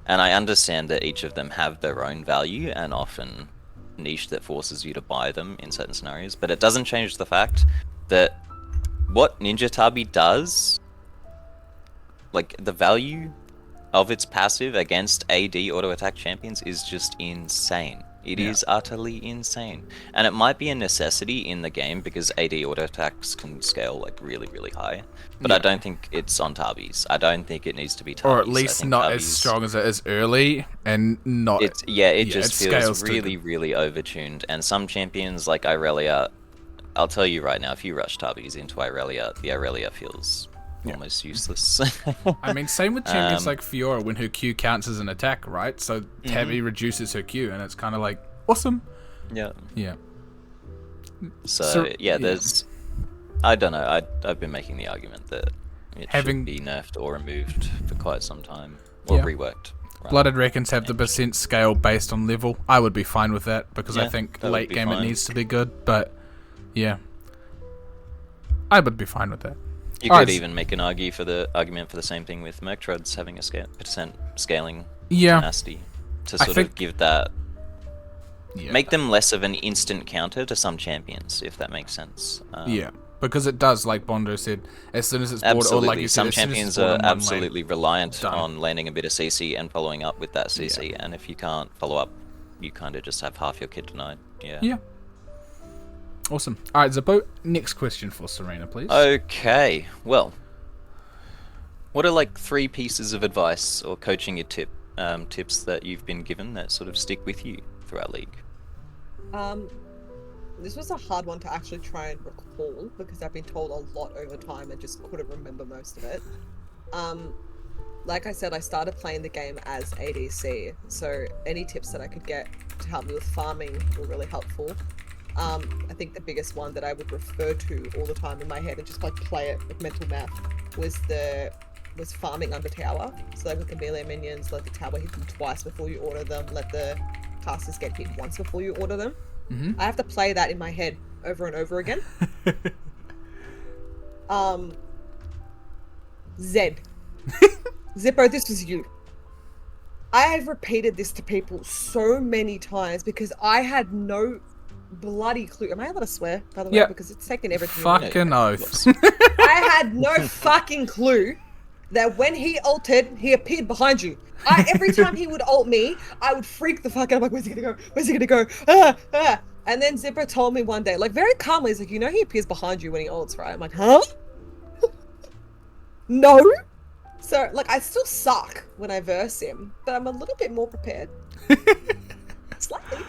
And I understand that each of them have their own value and often niche that forces you to buy them in certain scenarios. But it doesn't change the fact that what Ninja Tabi does, like the value of its passive against AD auto attack champions is just insane. It is utterly insane. And it might be a necessity in the game because AD auto attacks can scale like really, really high. But I don't think it's on Tabi's. I don't think it needs to be Tabi's. Or at least not as strong as it is early and not... it just feels really, really overtuned. And some champions like Irelia, I'll tell you right now, if you rush Tabi's into Irelia, the Irelia feels almost useless. I mean, same with champions like Fiora when her Q counts as an attack, right? So Tabi reduces her Q, and it's kind of like, awesome. Yeah. So there's... I don't know, I've been making the argument that it should be nerfed or removed for quite some time. Or reworked. Blooded reckons have the percent scale based on level. I would be fine with that, because I think late game it needs to be good, but yeah. I would be fine with that. You could even make an argument for the same thing with Merctrods having a percent scaling nasty to sort of give that, make them less of an instant counter to some champions, if that makes sense. Because it does, like Bondo said, as soon as it's bored, or like you said, some champions are absolutely reliant on landing a bit of CC and following up with that CC, and if you can't follow up, you kind of just have half your kit denied. Yeah. Awesome. Alright, Zippo, next question for Serena, please. Okay, well, what are like 3 pieces of advice or coaching tips that you've been given that sort of stick with you throughout League? This was a hard one to actually try and recall because I've been told a lot over time and just couldn't remember most of it. Like I said, I started playing the game as ADC, so any tips that I could get to help me with farming were really helpful. I think the biggest one that I would refer to all the time in my head and just like play it with mental math was farming under tower. So like with the melee minions, let the tower hit them twice before you order them, let the casters get hit once before you order them. I have to play that in my head over and over again. Zed. Zippo, this was you. I have repeated this to people so many times because I had no bloody clue. Am I allowed to swear, by the way? Yep. Because it's taken everything. Fucking oath. I had no fucking clue that when he ulted, he appeared behind you. Every time he would ult me, I would freak the fuck out. I'm like, where's he gonna go? Where's he gonna go? Ah, ah. And then Zippo told me one day, like very calmly, he's like, you know he appears behind you when he ults, right? I'm like, huh? No? So, like, I still suck when I verse him, but I'm a little bit more prepared. Slightly.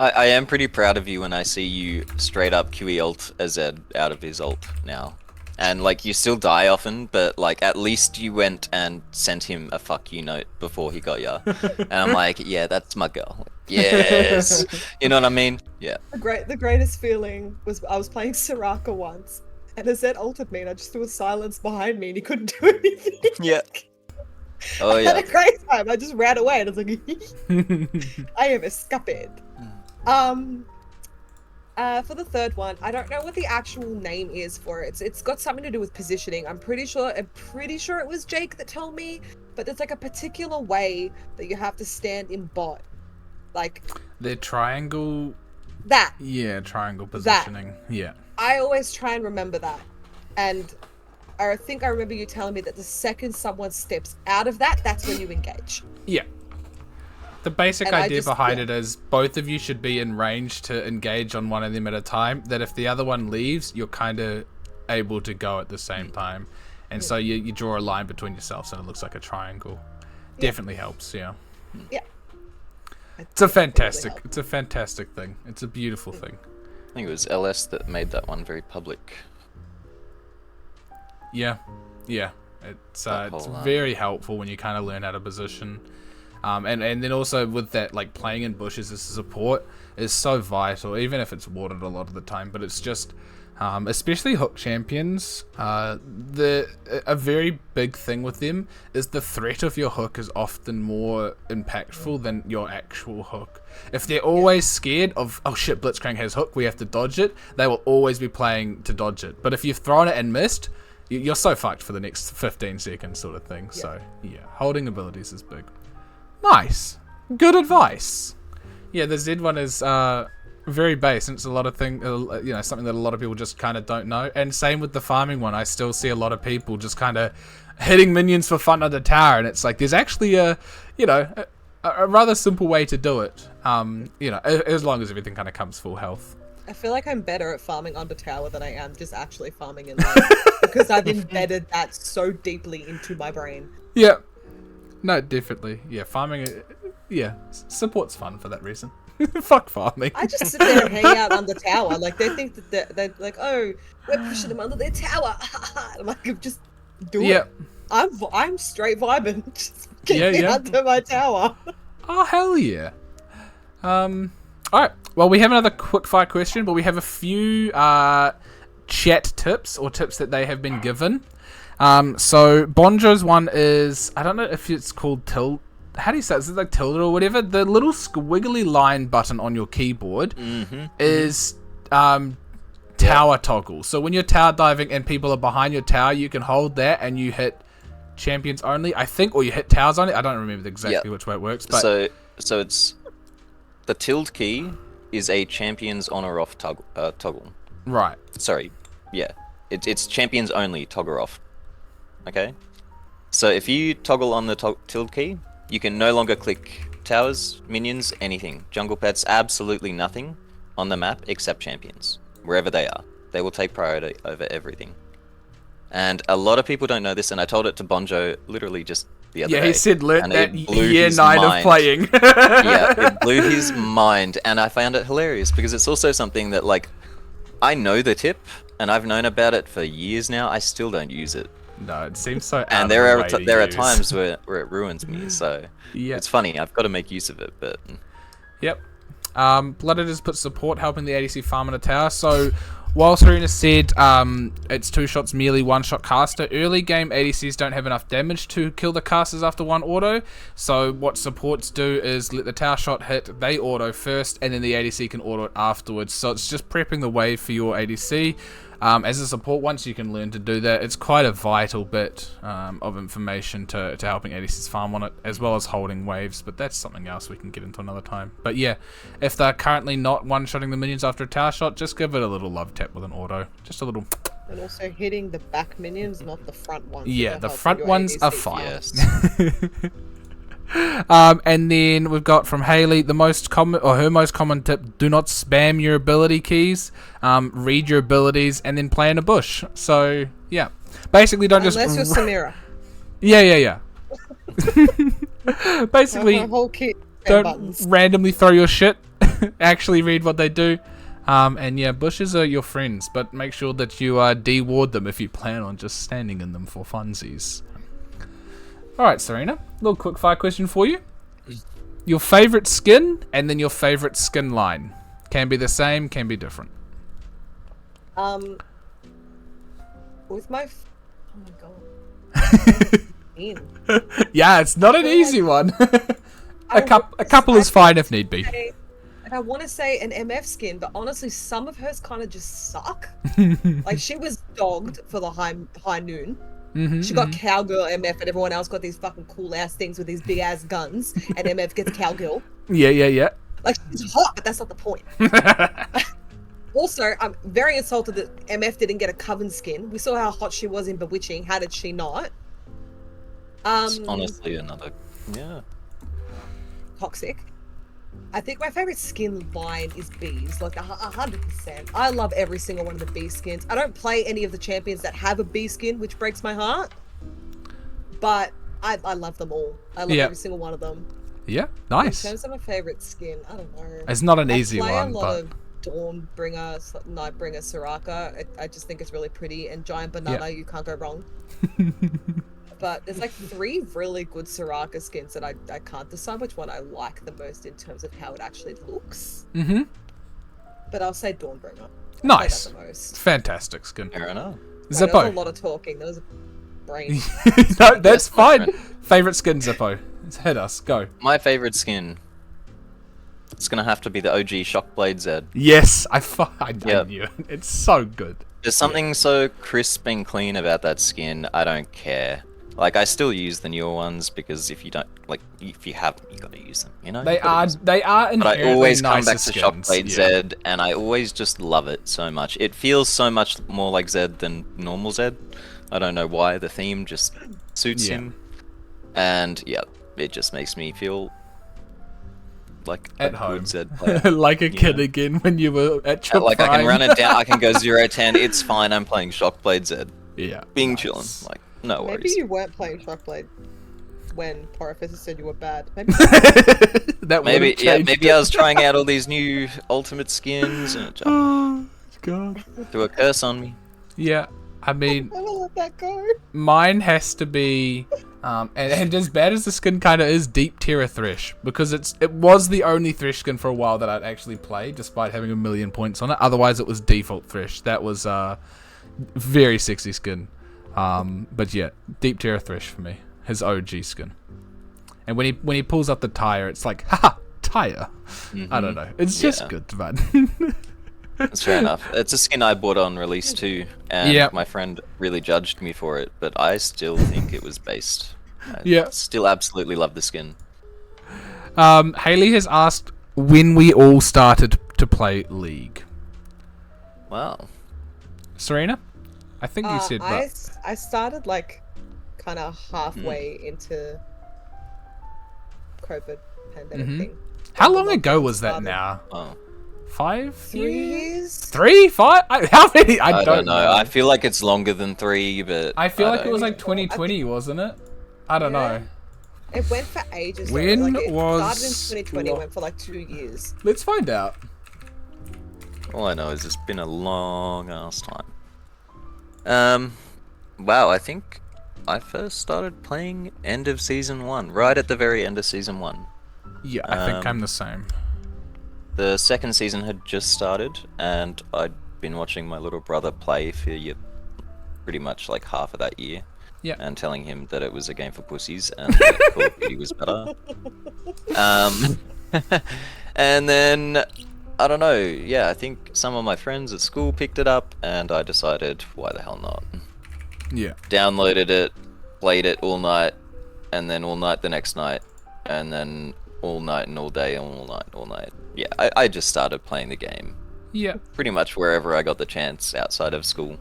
I am pretty proud of you when I see you straight up QE ult a Zed out of his ult now. And, like, you still die often, but, like, at least you went and sent him a fuck you note before he got ya. And I'm like, yeah, that's my girl. Yes! You know what I mean? Yeah. The greatest feeling was I was playing Soraka once, and a Zed ulted me, and I just threw a silence behind me, and he couldn't do anything. Yeah. Oh, I yeah. had a great time. I just ran away, and I was like, I am escaped. For the third one, I don't know what the actual name is for it. It's got something to do with positioning. I'm pretty sure it was Jake that told me, but there's like a particular way that you have to stand in bot. Like the triangle. That. Yeah, triangle positioning. Yeah. I always try and remember that. And I think I remember you telling me that the second someone steps out of that, that's when you engage. Yeah. The basic idea behind it is both of you should be in range to engage on one of them at a time. That if the other one leaves, you're kind of able to go at the same time. And so you draw a line between yourselves and it looks like a triangle. Definitely helps, yeah. Yeah. It's a fantastic thing. It's a beautiful thing. I think it was LS that made that one very public. Yeah. It's very helpful when you kind of learn how to position. And then also with that, like playing in bushes as a support is so vital, even if it's watered a lot of the time. But it's just, especially hook champions, a very big thing with them is the threat of your hook is often more impactful than your actual hook. If they're always scared of, oh shit, Blitzcrank has hook, we have to dodge it, they will always be playing to dodge it. But if you've thrown it and missed, you're so fucked for the next 15 seconds sort of thing. So yeah, holding abilities is big. Nice. Good advice. Yeah, the Z one is very base, and it's a lot of something that a lot of people just kind of don't know. And same with the farming one. I still see a lot of people just kind of hitting minions for fun under tower, and it's like there's actually a rather simple way to do it. As long as everything kind of comes full health. I feel like I'm better at farming under tower than I am just actually farming in life because I've embedded that so deeply into my brain. Yeah. No, definitely. Yeah, farming, support's fun for that reason. Fuck farming. I just sit there and hang out under tower. Like, they think that they're like, oh, we're pushing them under their tower. I'm like, just do it. I'm straight vibing. Just get me under my tower. Oh, hell yeah. Alright, well, we have another quick fire question, but we have a few chat tips or tips that they have been given. So Bonjo's one is, I don't know if it's called tilde. How do you say it? Is it like tilde or whatever? The little squiggly line button on your keyboard is tower toggle. So when you're tower diving and people are behind your tower, you can hold that and you hit champions only, I think, or you hit towers only. I don't remember exactly which way it works. But so it's the tilde key is a champions on or off toggle. Right. Sorry. Yeah. It's champions only toggle off. Okay, so if you toggle on the tilde key, you can no longer click towers, minions, anything. Jungle pets, absolutely nothing on the map except champions. Wherever they are, they will take priority over everything. And a lot of people don't know this, and I told it to Bonjo literally just the other day. Yeah, he said learn that year 9 mind. of playing. Yeah, it blew his mind, and I found it hilarious because it's also something that, like, I know the tip, and I've known about it for years now. I still don't use it. No, it seems so. And there are times where it ruins me. So it's funny. I've got to make use of it, but. Yep. Blooded has put support helping the ADC farm in a tower. So While Serena said it's 2 shots merely 1-shot caster, early game ADCs don't have enough damage to kill the casters after 1 auto, so what supports do is let the tower shot hit, they auto first, and then the ADC can auto it afterwards. So it's just prepping the way for your ADC. As a support, once you can learn to do that, it's quite a vital bit of information to helping ADCs farm on it, as well as holding waves, but that's something else we can get into another time. But yeah, if they're currently not one-shotting the minions after a tower shot, just give it a little love tap with an auto. Just a little... And also hitting the back minions, not the front ones. Yeah, the front ones are fine. Yes. And then we've got from Haley, her most common tip: do not spam your ability keys. Read your abilities and then play in a bush. So yeah, basically don't Unless just. you're Samira. Yeah. Basically, My whole kit. don't Buttons. randomly throw your shit. Actually read what they do. And yeah, bushes are your friends, but make sure that you de-ward them if you plan on just standing in them for funsies. Alright, Serena, little quick fire question for you. Your favourite skin, and then your favourite skin line. Can be the same, can be different. With my... Oh my god. Skin. Yeah, it's not an easy one. a couple is fine if need be. I want to say an MF skin, but honestly, some of hers kind of just suck. Like, she was dogged for the high noon. She got cowgirl MF, and everyone else got these fucking cool ass things with these big ass guns, and MF gets cowgirl. Yeah. Like, she's hot, but that's not the point. Also, I'm very insulted that MF didn't get a Coven skin. We saw how hot she was in Bewitching. How did she not? It's honestly another... Yeah. Toxic. I think my favorite skin line is bees, like 100%. I love every single one of the bee skins. I don't play any of the champions that have a bee skin, which breaks my heart. But I love them all. I love every single one of them. Yeah, nice. In terms of my favorite skin, I don't know. It's not an easy one, I play a lot but... of Dawnbringer, Nightbringer, Soraka. I just think it's really pretty, and Giant Banana, you can't go wrong. But there's like 3 really good Soraka skins that I can't decide which one I like the most in terms of how it actually looks. But I'll say Dawnbringer. Nice. The most. Fantastic skin. Fair enough. There was a lot of talking. There was a brain. No, that's fine. Favorite skin, Zippo. Hit us. Go. My favorite skin. It's gonna have to be the OG Shockblade Z. Yes, I knew it. It's so good. There's something so crisp and clean about that skin. I don't care. Like, I still use the newer ones because if you don't, like, if you have them, you gotta use them, you know? They are inherently But I always come back to skins. Shockblade Z, and I always just love it so much. It feels so much more like Zed than normal Zed. I don't know why, the theme just suits him. And, yeah, it just makes me feel like at a home. good Zed player. Like a kid again when you were at your Like, prime. I can run it down, I can go 0-10, it's fine, I'm playing Shockblade Z. Yeah. Being nice. chillin', like, no Maybe worries. you weren't playing Shockblade when Porifus said you were bad. Maybe. Maybe I was trying out all these new ultimate skins and it just Oh, God. threw a curse on me. Yeah, I mean, I will let that go. mine has to be, and as bad as the skin kind of is, Deep Terror Thresh, because it was the only Thresh skin for a while that I'd actually played, despite having 1,000,000 points on it. Otherwise, it was default Thresh. That was very sexy skin. But yeah, Deep Terror Thresh for me, his OG skin. And when he pulls up the tire, it's like, haha, tire. I don't know. It's just good, man. That's fair enough. It's a skin I bought on release too, and my friend really judged me for it, but I still think it was based. I still absolutely love the skin. Haley has asked when we all started to play League. Wow. Serena? I think you said I started like kind of halfway into COVID pandemic thing. How long ago was that now? Oh. 5 3 years? 3? 5? How many? I don't know. I feel like it's longer than 3, but I feel like it was like 2020, wasn't it? I don't know. It went for ages. When though. Like, it was- started in 2020, went for like 2 years. Let's find out. all I know is it's been a long ass time. Wow, I think I first started playing end of season 1, right at the very end of season 1. Yeah, I think I'm the same. The second season had just started, and I been watching my little brother play for pretty much like half of that year. Yeah. And telling him that it was a game for pussies and that Call of Duty was better. And then, I don't know, yeah, I think some of my friends at school picked it up, and I decided, why the hell not? Yeah. Downloaded it, played it all night, and then all night the next night, and then all night and all day and all night. Yeah, I just started playing the game. Yeah. Pretty much wherever I got the chance outside of school.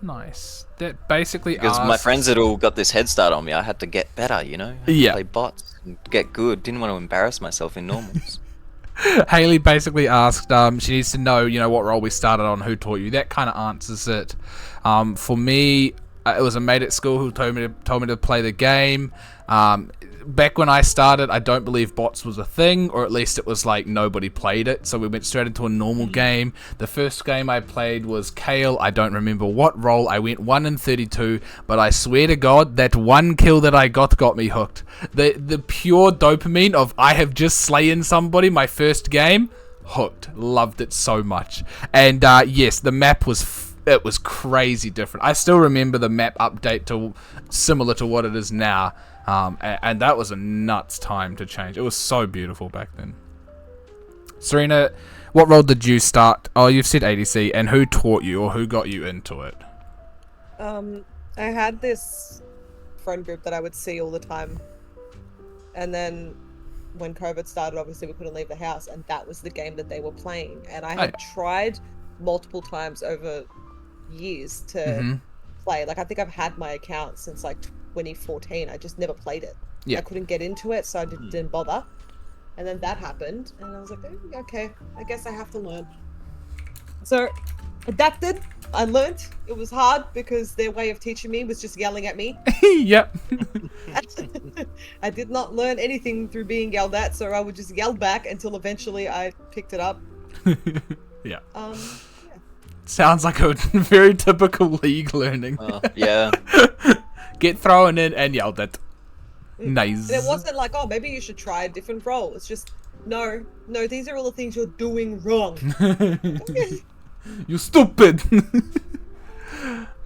Nice. That basically Because my friends had all got this head start on me. I had to get better, you know? I had to play bots and get good. Didn't want to embarrass myself in normals. Haley basically asked, she needs to know, what role we started on, who taught you. That kind of answers it. For me, it was a mate at school who told me to play the game. Back when I started, I don't believe bots was a thing, or at least it was like nobody played it, so we went straight into a normal game. The first game I played was Kale. I don't remember what role. I went 1 in 32, but I swear to God, that one kill that I got me hooked. The pure dopamine of I have just slain somebody, my first game, hooked. Loved it so much. And yes, the map was it was crazy different. I still remember the map update to similar to what it is now. And that was a nuts time to change. It was so beautiful back then. Serena, what role did you start? Oh, you've said ADC, and who taught you or who got you into it? I had this friend group that I would see all the time, and then when COVID started, obviously we couldn't leave the house, and that was the game that they were playing. And I had tried multiple times over years to play. Like, I think I've had my account since like 2014. I just never played it. I couldn't get into it, so I didn't bother. And then that happened, and I was like, oh, okay, I guess I have to learn. So adapted. I learned. It was hard because their way of teaching me was just yelling at me. Yep. I did not learn anything through being yelled at, so I would just yell back until eventually I picked it up. Yeah. Yeah. Sounds like a very typical League learning. Yeah. Get thrown in and yelled at. Nice. And it wasn't like, oh, maybe you should try a different role. It's just, no, these are all the things you're doing wrong. You stupid.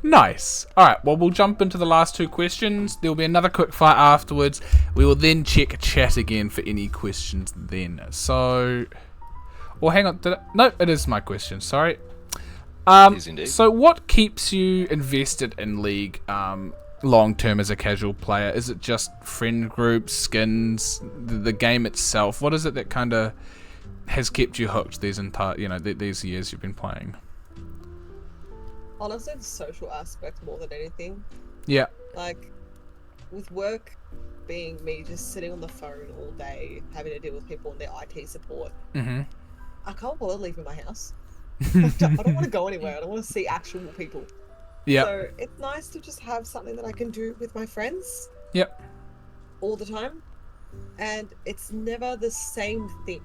Nice. Alright, well, we'll jump into the last two questions. There will be another quick fire afterwards. We will then check chat again for any questions then. So... Well, hang on. No, it is my question. Sorry. So what keeps you invested in League long term as a casual player? Is it just friend groups, skins, the game itself? What is it that kind of has kept you hooked these these years you've been playing? Honestly, the social aspect more than anything. Yeah. Like, with work being me just sitting on the phone all day, having to deal with people and their IT support, I can't bother leaving my house. I don't want to go anywhere. I don't want to see actual people. Yeah. So it's nice to just have something that I can do with my friends. Yep. All the time, and it's never the same thing.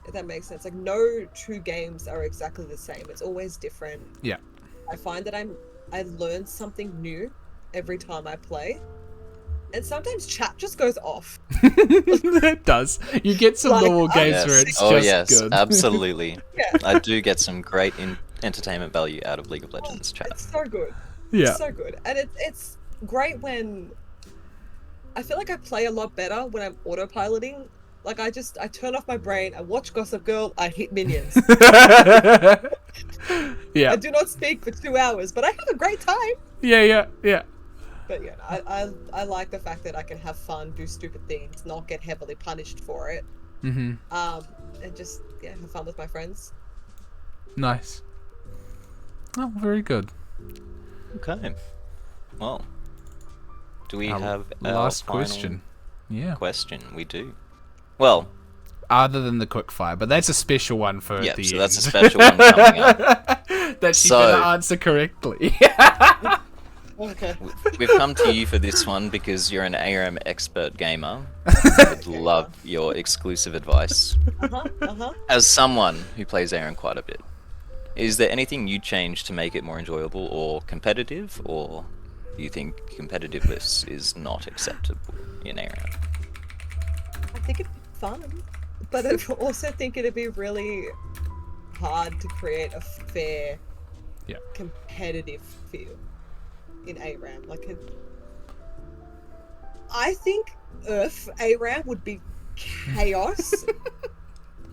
If that makes sense. Like, no two games are exactly the same. It's always different. Yeah. I find that I learn something new every time I play. And sometimes chat just goes off. It does. You get some normal games where it's just good. Absolutely. Yeah. I do get some great entertainment value out of League of Legends chat. It's so good. Yeah. It's so good. And it's great when... I feel like I play a lot better when I'm autopiloting. Like, I turn off my brain, I watch Gossip Girl, I hit minions. Yeah. I do not speak for 2 hours, but I have a great time. Yeah. But yeah, I like the fact that I can have fun, do stupid things, not get heavily punished for it. And just, have fun with my friends. Nice. Oh, very good. Okay. Well, do we have our last final question? Yeah. Question, we do. Well, other than the quickfire, but that's a special one for the end. So that's a special one coming up. That she didn't answer correctly. Okay. We've come to you for this one because you're an ARAM expert gamer. I would love your exclusive advice. As someone who plays ARAM quite a bit, is there anything you change to make it more enjoyable or competitive, or do you think competitiveness is not acceptable in ARAM? I think it'd be fun, but I also think it'd be really hard to create a fair, Yeah. competitive feel in ARAM. I think Earth ARAM would be chaos.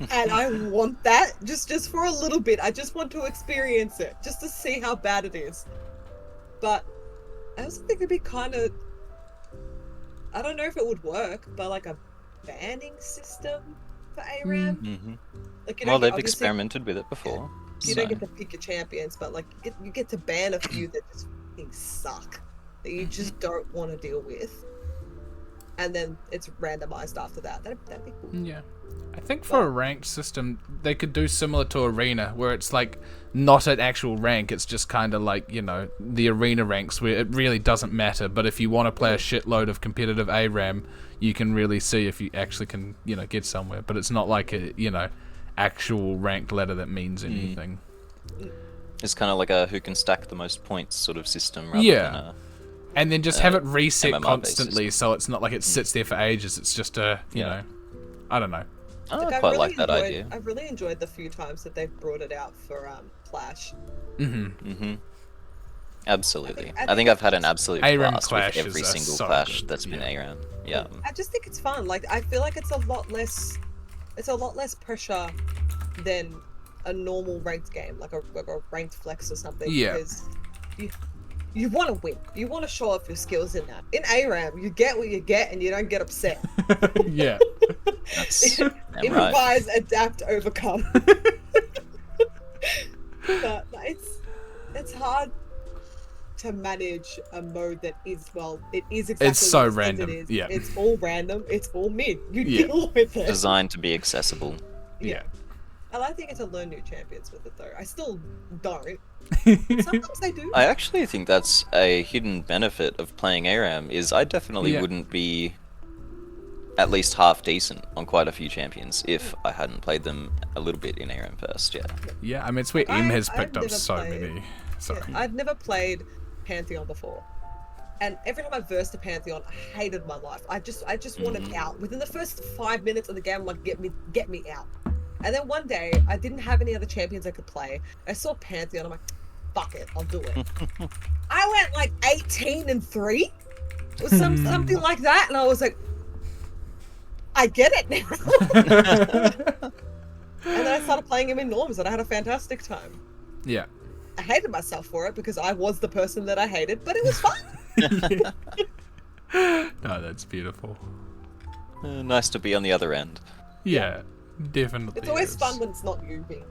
And I want that just for a little bit. I just want to experience it, just to see how bad it is. But I also think it'd be kind of, I don't know if it would work, but like a banning system for ARAM. Mm-hmm. Like, Well, they've experimented with it before. You don't get to pick your champions, but like you get to ban a few that just fucking suck, that you just don't want to deal with, and then it's randomized after that. That'd be cool. Yeah. I think for a ranked system, they could do similar to Arena, where it's like not an actual rank, it's just kind of like, you know, the Arena ranks where it really doesn't matter, but if you want to play a shitload of competitive ARAM, you can really see if you actually can, you know, get somewhere, but it's not like a, you know, actual ranked ladder that means anything. It's kind of like a who can stack the most points sort of system rather than a... And then just have it reset MMR constantly, so it's not like it sits there for ages, it's just a, you know, I don't know. I quite like that idea. I've really enjoyed the few times that they've brought it out for Clash. Absolutely. I think I've had an absolute ARAM blast Clash with every is, single so Clash good. that's been ARAM. Yeah. I just think it's fun. Like, I feel like it's a lot less pressure than a normal ranked game, like a ranked flex or something. Yeah. Because you want to win. You want to show off your skills in that. In ARAM, you get what you get and you don't get upset. Yeah. That's Improvise, adapt, overcome. But it's hard to manage a mode that is, well, it is exactly It's so what it says random. it is. Yeah. It's all random. It's all mid. You deal with it. designed to be accessible. Yeah. And I think it's to learn new champions with it though. I still don't. Sometimes I do. I actually think that's a hidden benefit of playing ARAM, is I definitely wouldn't be at least half decent on quite a few champions if I hadn't played them a little bit in ARAM first, Yeah, I mean, it's where M has I've picked up never so played- many. Sorry. Yeah, I'd never played Pantheon before. And every time I versed a Pantheon, I hated my life. I just wanted out. Within the first 5 minutes of the game, I'm like, get me out. And then one day, I didn't have any other champions I could play. I saw Pantheon, I'm like, fuck it, I'll do it. I went like 18-3. It was something like that, and I was like, I get it now. And then I started playing him in norms, and I had a fantastic time. Yeah. I hated myself for it because I was the person that I hated, but it was fun. No, that's beautiful. Nice to be on the other end. Yeah, definitely. It's always is. fun when it's not you being.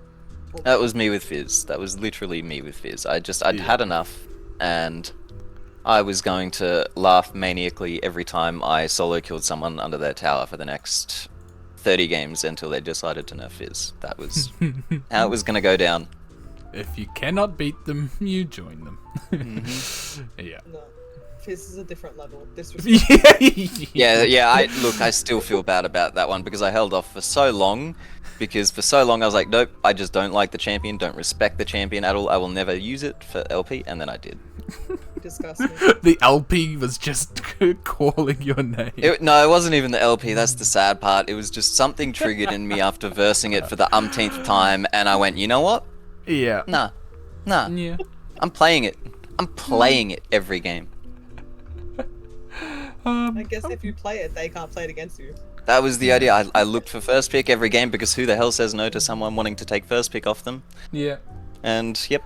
That was me with Fizz. That was literally me with Fizz. I'd had enough, and I was going to laugh maniacally every time I solo killed someone under their tower for the next 30 games until they decided to nerf Fizz. That was how it was going to go down. If you cannot beat them, you join them. Yeah. No. Fizz is a different level. Yeah. I still feel bad about that one because I held off for so long. Because for so long I was like, nope, I just don't like the champion, don't respect the champion at all. I will never use it for LP, and then I did. Disgust me. The LP was just calling your name. No, it wasn't even the LP. That's the sad part. It was just something triggered in me after versing it for the umpteenth time, and I went, you know what? Yeah. Nah. Yeah. I'm playing it. I'm playing it every game. I guess if you play it, they can't play it against you. That was the idea. I looked for first pick every game because who the hell says no to someone wanting to take first pick off them? Yeah. And yep.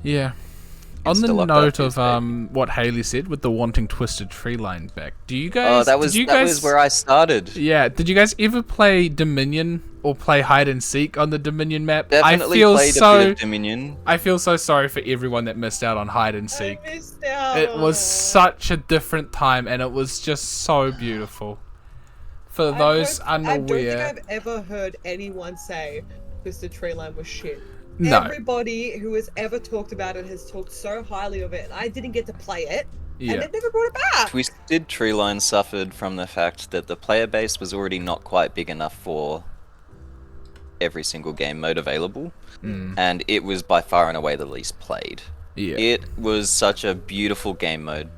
Yeah. On the still up note there, of what Haley said with the wanting Twisted Tree Line back, do you guys? Oh, that was where I started. Yeah. Did you guys ever play Dominion or play hide and seek on the Dominion map? Definitely I feel played so. a bit of Dominion. I feel so sorry for everyone that missed out on hide and seek. I missed out. It was such a different time, and it was just so beautiful. For those I don't unaware, think I've ever heard anyone say Twisted Tree Line was shit. No. Everybody who has ever talked about it has talked so highly of it, and I didn't get to play it, yeah, and they never brought it back. Twisted Tree Line suffered from the fact that the player base was already not quite big enough for every single game mode available, and it was by far and away the least played. yeah, It was such a beautiful game mode,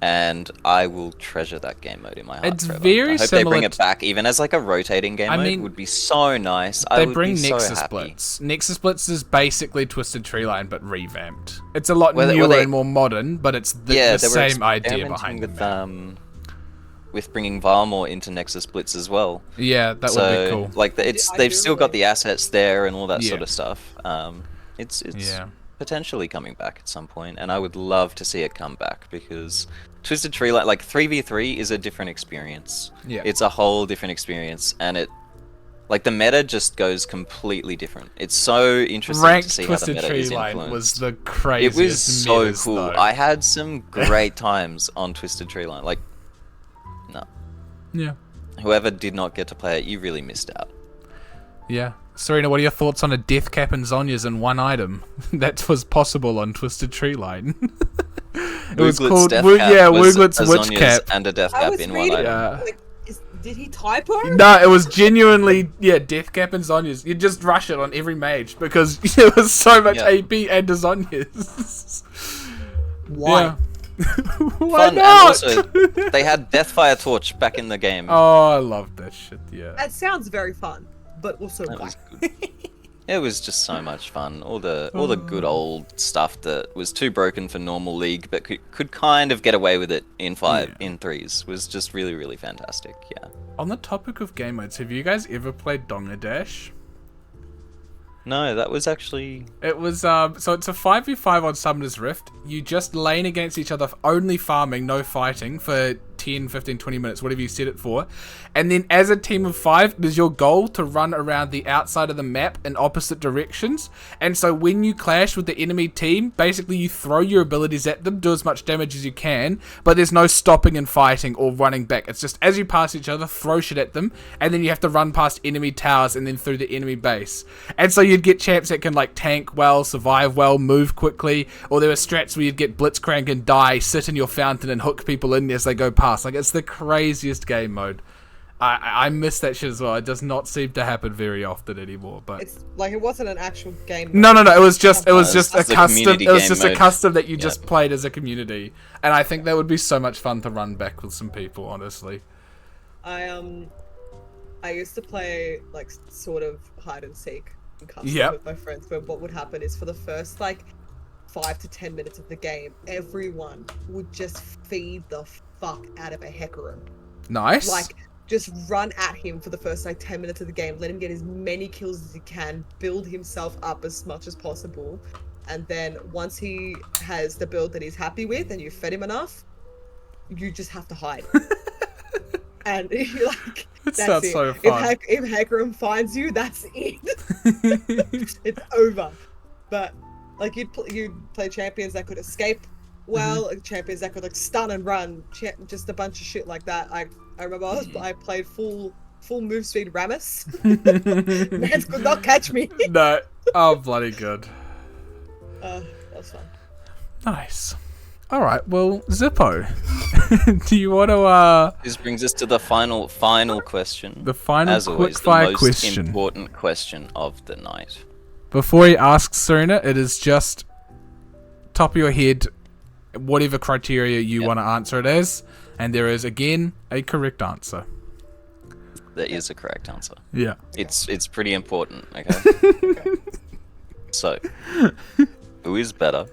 and I will treasure that game mode in my heart It's forever. very I hope similar they bring it back, even as like a rotating game mode. Would be so nice. I They would bring be Nexus so happy. Blitz. Nexus Blitz is basically Twisted Treeline but revamped. It's a lot Well, newer and more modern, but it's the they were same idea behind with, it. With bringing Varmore into Nexus Blitz as well. Yeah, that would be cool. Like they've still got the assets there and all that sort of stuff. It's Yeah. potentially coming back at some point, and I would love to see it come back because Twisted Treeline, like 3v3, is a different experience. Yeah. It's a whole different experience, and like the meta just goes completely different. It's so interesting Ranked to see Twisted how the meta is Treeline influenced. was the craziest. It was so metas, cool. though. I had some great times on Twisted Treeline. Like, no. Yeah. Whoever did not get to play it, you really missed out. Yeah. Serena, what are your thoughts on a Death Cap and Zhonya's in one item? That was possible on Twisted Treeline. It was called Wooglet's Witch Cap. And a Death Cap in one item. Like, did he typo? No, it was genuinely Death Cap and Zhonya's. You just rush it on every mage because it was so much AP and Zhonya's. Why? Yeah. Why Fun, not? and also they had Deathfire Torch back in the game. Oh, I love that shit. Yeah. That sounds very fun, but also That why? was good. It was just so much fun. All the good old stuff that was too broken for normal League, but could kind of get away with it in in threes was just really, really fantastic. Yeah. On the topic of game modes, have you guys ever played Donga Dash? No, that was actually... It was, so it's a 5v5 on Summoner's Rift. You just lane against each other, only farming, no fighting, for 10, 15, 20 minutes, whatever you set it for. And then as a team of 5, it is your goal to run around the outside of the map in opposite directions. And so when you clash with the enemy team, basically you throw your abilities at them, do as much damage as you can, but there's no stopping and fighting or running back. It's just as you pass each other, throw shit at them, and then you have to run past enemy towers and then through the enemy base. And so you'd get champs that can like tank well, survive well, move quickly, or there were strats where you'd get blitzcrank and die, sit in your fountain and hook people in as they go past. Like, it's the craziest game mode. I miss that shit as well. It does not seem to happen very often anymore. But It's like it wasn't an actual game. no. It was just a It's a custom. community It was game just a mode. custom that you just played as a community, and I think that would be so much fun to run back with some people. Honestly, I used to play like sort of hide and seek in custom Yep. with my friends. But what would happen is for the first like 5 to 10 minutes of the game, everyone would just feed the fuck out of a Hecarim. nice. Like, just run at him for the first like 10 minutes of the game, let him get as many kills as he can, build himself up as much as possible, and then once he has the build that he's happy with and you've fed him enough, you just have to hide. And you like, That that's sounds it. so fun. If Hecarim finds you, that's it. It's over. But like you'd play champions that could escape well, champions that could like stun and run, just a bunch of shit like that. I remember I played full move speed Rammus. Mans could not catch me. No. Oh, bloody good. That was fun. Nice. All right. Well, Zippo, do you want to This brings us to the final question. the final As always, the quickfire most question? important question of the night. Before he asks Serena, it is just top of your head, whatever criteria you want to answer it as, and there is again a correct answer. There is a correct answer. Yeah. It's pretty important, okay? So, who is better,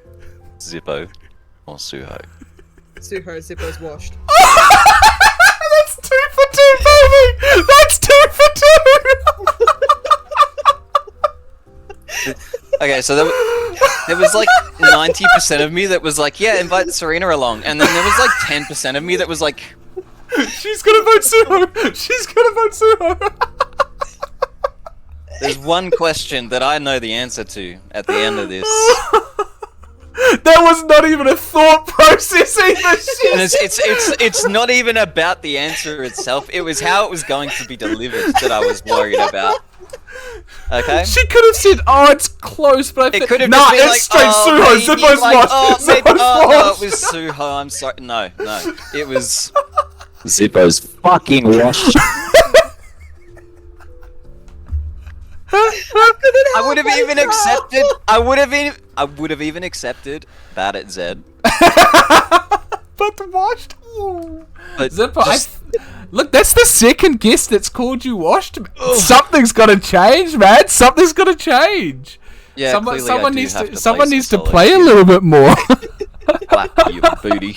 Zippo or Suho? Zippo's washed. That's 2 for 2, baby. That's 2 for 2. Okay, so there was like 90% of me that was like, yeah, invite Serena along, and then there was like 10% of me that was like, She's gonna vote Suho. She's gonna vote Suho. there's one question that I know the answer to at the end of this. That was not even a thought process either. And it's not even about the answer itself. It was how it was going to be delivered that I was worried about. Okay? She could have said, "Oh, it's close," but I It could have nah, just been it's like, straight oh, Suho. maybe, Zippo's like, washed. oh, maybe, Zippo's oh, no, washed. it was Suho. I'm sorry. No. It was Zippo's fucking washed. I would have even accepted. I would have even accepted bad at Zed. but washed. Ooh. But Zippo, just- look, that's the second guest that's called you washed. Something's got to change, man. Something's got to change. Yeah, clearly someone I do needs have to to someone play needs some to solo play a queue. little bit more. Clap you booty.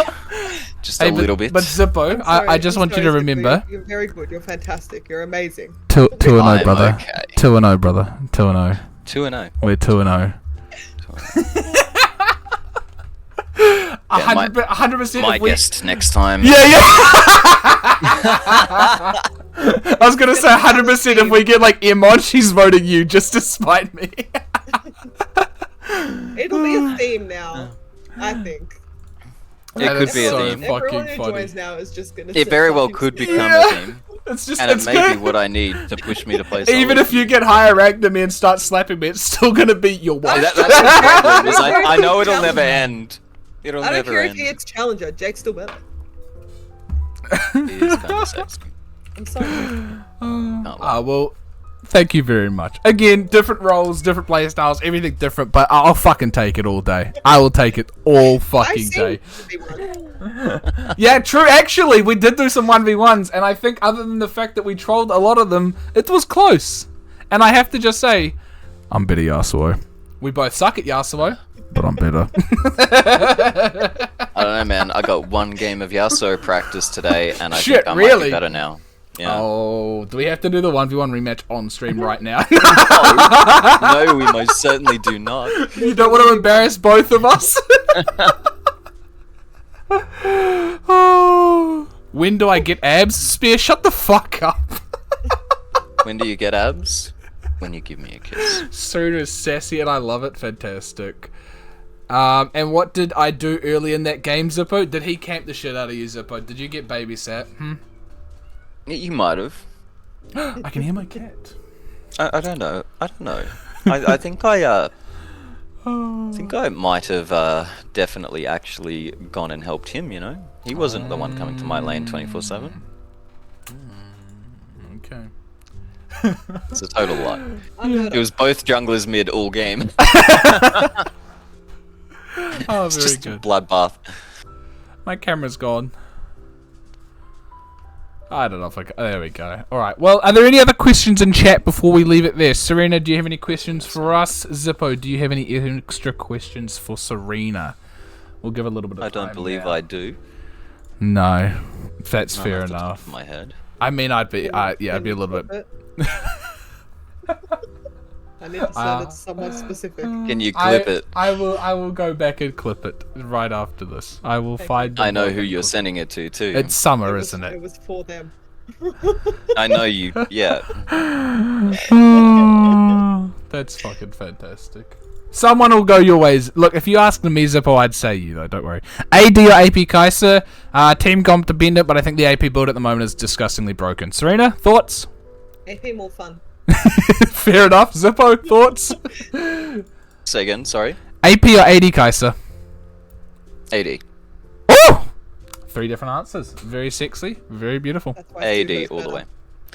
Just a little bit. But Zippo, I'm sorry, I just I'm want you sorry, to Zippo, remember. You're very good. You're fantastic. You're amazing. 2-0, I'm brother. okay. 2-0, brother. 2-0. 2-0. We're 2-0. 100%. My guest next time. Yeah. I was gonna say 100% if we get like Emon, she's voting you just to spite me. It'll be a theme now, I think. It could be a so theme. fucking Everyone who funny. joins now is just gonna. It very well could become a theme. It's just And it it's may good. be what I need to push me to play solo. Even if you get higher ranked than me and start slapping me, it's still gonna be your wife. That's the problem, is I know it'll never end. It'll I don't never care if end. he hits challenger. Jake's still better. It is kind of sexy. I'm sorry. Can't lie. Well, thank you very much. Again, different roles, different play styles, everything different, but I'll fucking take it all day. I will take it all I fucking seem day. to be one. Yeah, true. Actually, we did do some 1v1s, and I think other than the fact that we trolled a lot of them, it was close. And I have to just say, I'm better Yasuo. We both suck at Yasuo, but I'm better. I don't know, man. I got one game of Yasuo practice today, and I Shit, think I might really? be better now. Yeah. Oh, do we have to do the 1v1 rematch on stream right now? No, we most certainly do not. You don't want to embarrass both of us? Oh. When do I get abs? Spear, shut the fuck up. When do you get abs? When you give me a kiss. Soon as sassy and I love it. Fantastic. And what did I do early in that game, Zippo? Did he camp the shit out of you, Zippo? Did you get babysat? You might have. I can hear my cat. I don't know. I think I might have definitely actually gone and helped him, you know? He wasn't the one coming to my lane 24/7. Okay. It's a total lie. Unheard It was both junglers mid all game. Oh, It's very just a good. bloodbath. My camera's gone. I don't know if I can. There we go. Alright, well, are there any other questions in chat before we leave it there? Serena, do you have any questions for us? Zippo, do you have any extra questions for Serena? We'll give a little bit of I time don't believe now. I do. No, that's None fair off the top enough. of my head. I mean, I'd be a little bit. I need to send it to someone specific. Can you clip it? I will go back and clip it right after this. I will find. I know the who you're clip. sending it to too. It's Summer, It isn't was, it? It was for them. I know you. Yeah. Oh, that's fucking fantastic. Someone will go your ways. Look, if you ask me, Zippo, I'd say you, though. Don't worry. AD or AP Kaiser, team comp dependent, but I think the AP build at the moment is disgustingly broken. Serena, thoughts? AP more fun. Fair enough. Zippo, thoughts? Say again. Sorry. AP or AD Kaiser? AD. Oh! 3 different answers. Very sexy. Very beautiful. That's why AD Sugo's all the better. way.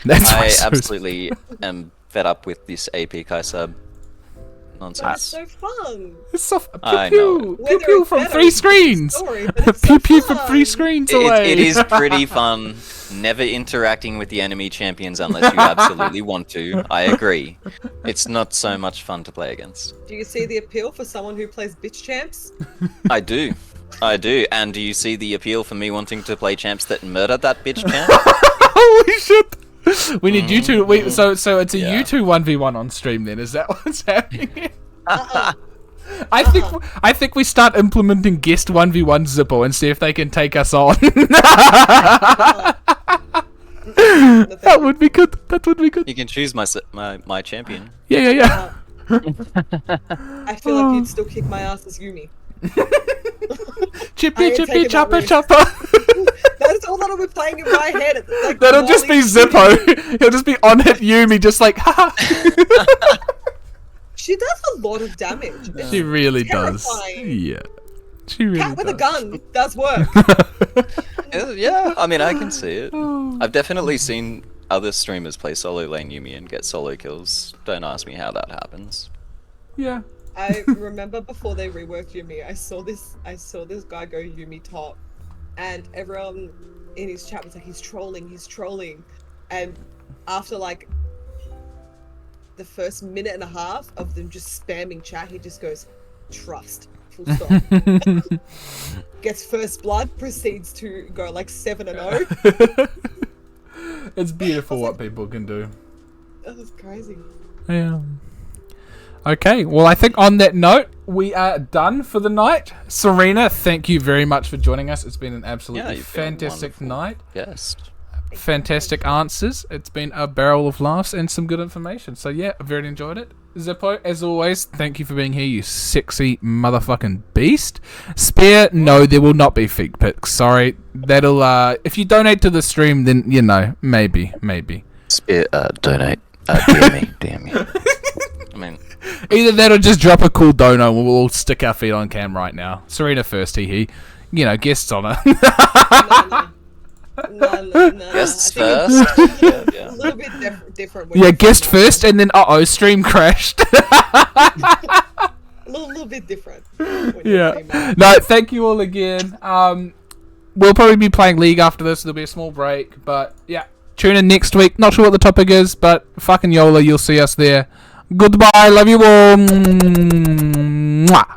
That's I so- absolutely am fed up with this AP Kaiser That's nonsense. so fun. It's so I pew know pew Whether pew pew it's from better 3 is a different screens. story, but it's Pew so pew from 3 fun. screens away. It is pretty fun. Never interacting with the enemy champions unless you absolutely want to. I agree. It's not so much fun to play against. Do you see the appeal for someone who plays bitch champs? I do. I do. And do you see the appeal for me wanting to play champs that murder that bitch champ? Holy shit! We need you two. So it's a Yeah. you two 1v1 on stream then. Is that what's happening? Uh-uh. I think we start implementing guest 1v1 Zippo and see if they can take us on. That would be good. That would be good. You can choose my champion. Yeah. I feel like you'd still kick my ass as Yumi. I Chippy ain't chippy taking that chopper risk. chopper. That's all that'll be playing in my head. Like, That'll just be Wally- Zippo. He'll just be on hit Yumi, just like, ha. She does a lot of damage. It's She really does. terrifying. Yeah. She really Cat with a does. gun does work. Yeah, I mean, I can see it. I've definitely seen other streamers play solo lane Yumi and get solo kills. Don't ask me how that happens. Yeah. I remember before they reworked Yumi, I saw this guy go Yumi top, and everyone in his chat was like, he's trolling, and after like the first minute and a half of them just spamming chat, he just goes, trust, full stop. Gets first blood, proceeds to go like 7-0. It's beautiful what people can do. That was crazy. Yeah. Okay, well, I think on that note, we are done for the night. Serena, thank you very much for joining us. It's been an absolutely fantastic night. Yes. Fantastic answers. It's been a barrel of laughs and some good information. So, yeah, I very enjoyed it. Zippo, as always, thank you for being here, you sexy motherfucking beast. Spear, no, there will not be feet pics. Sorry. That'll, if you donate to the stream, then, you know, maybe. Spear, donate. DM me. I mean, either that or just drop a cool dono and we'll all stick our feet on cam right now. Serena first, hee. You know, guests on her. No. Guests first. A little bit different. Yeah, guest first, and then stream crashed. A little bit different. Yeah. No, thank you all again. We'll probably be playing League after this. There'll be a small break, but yeah, tune in next week. Not sure what the topic is, but fucking YOLO, you'll see us there. Goodbye. Love you all. Mwah.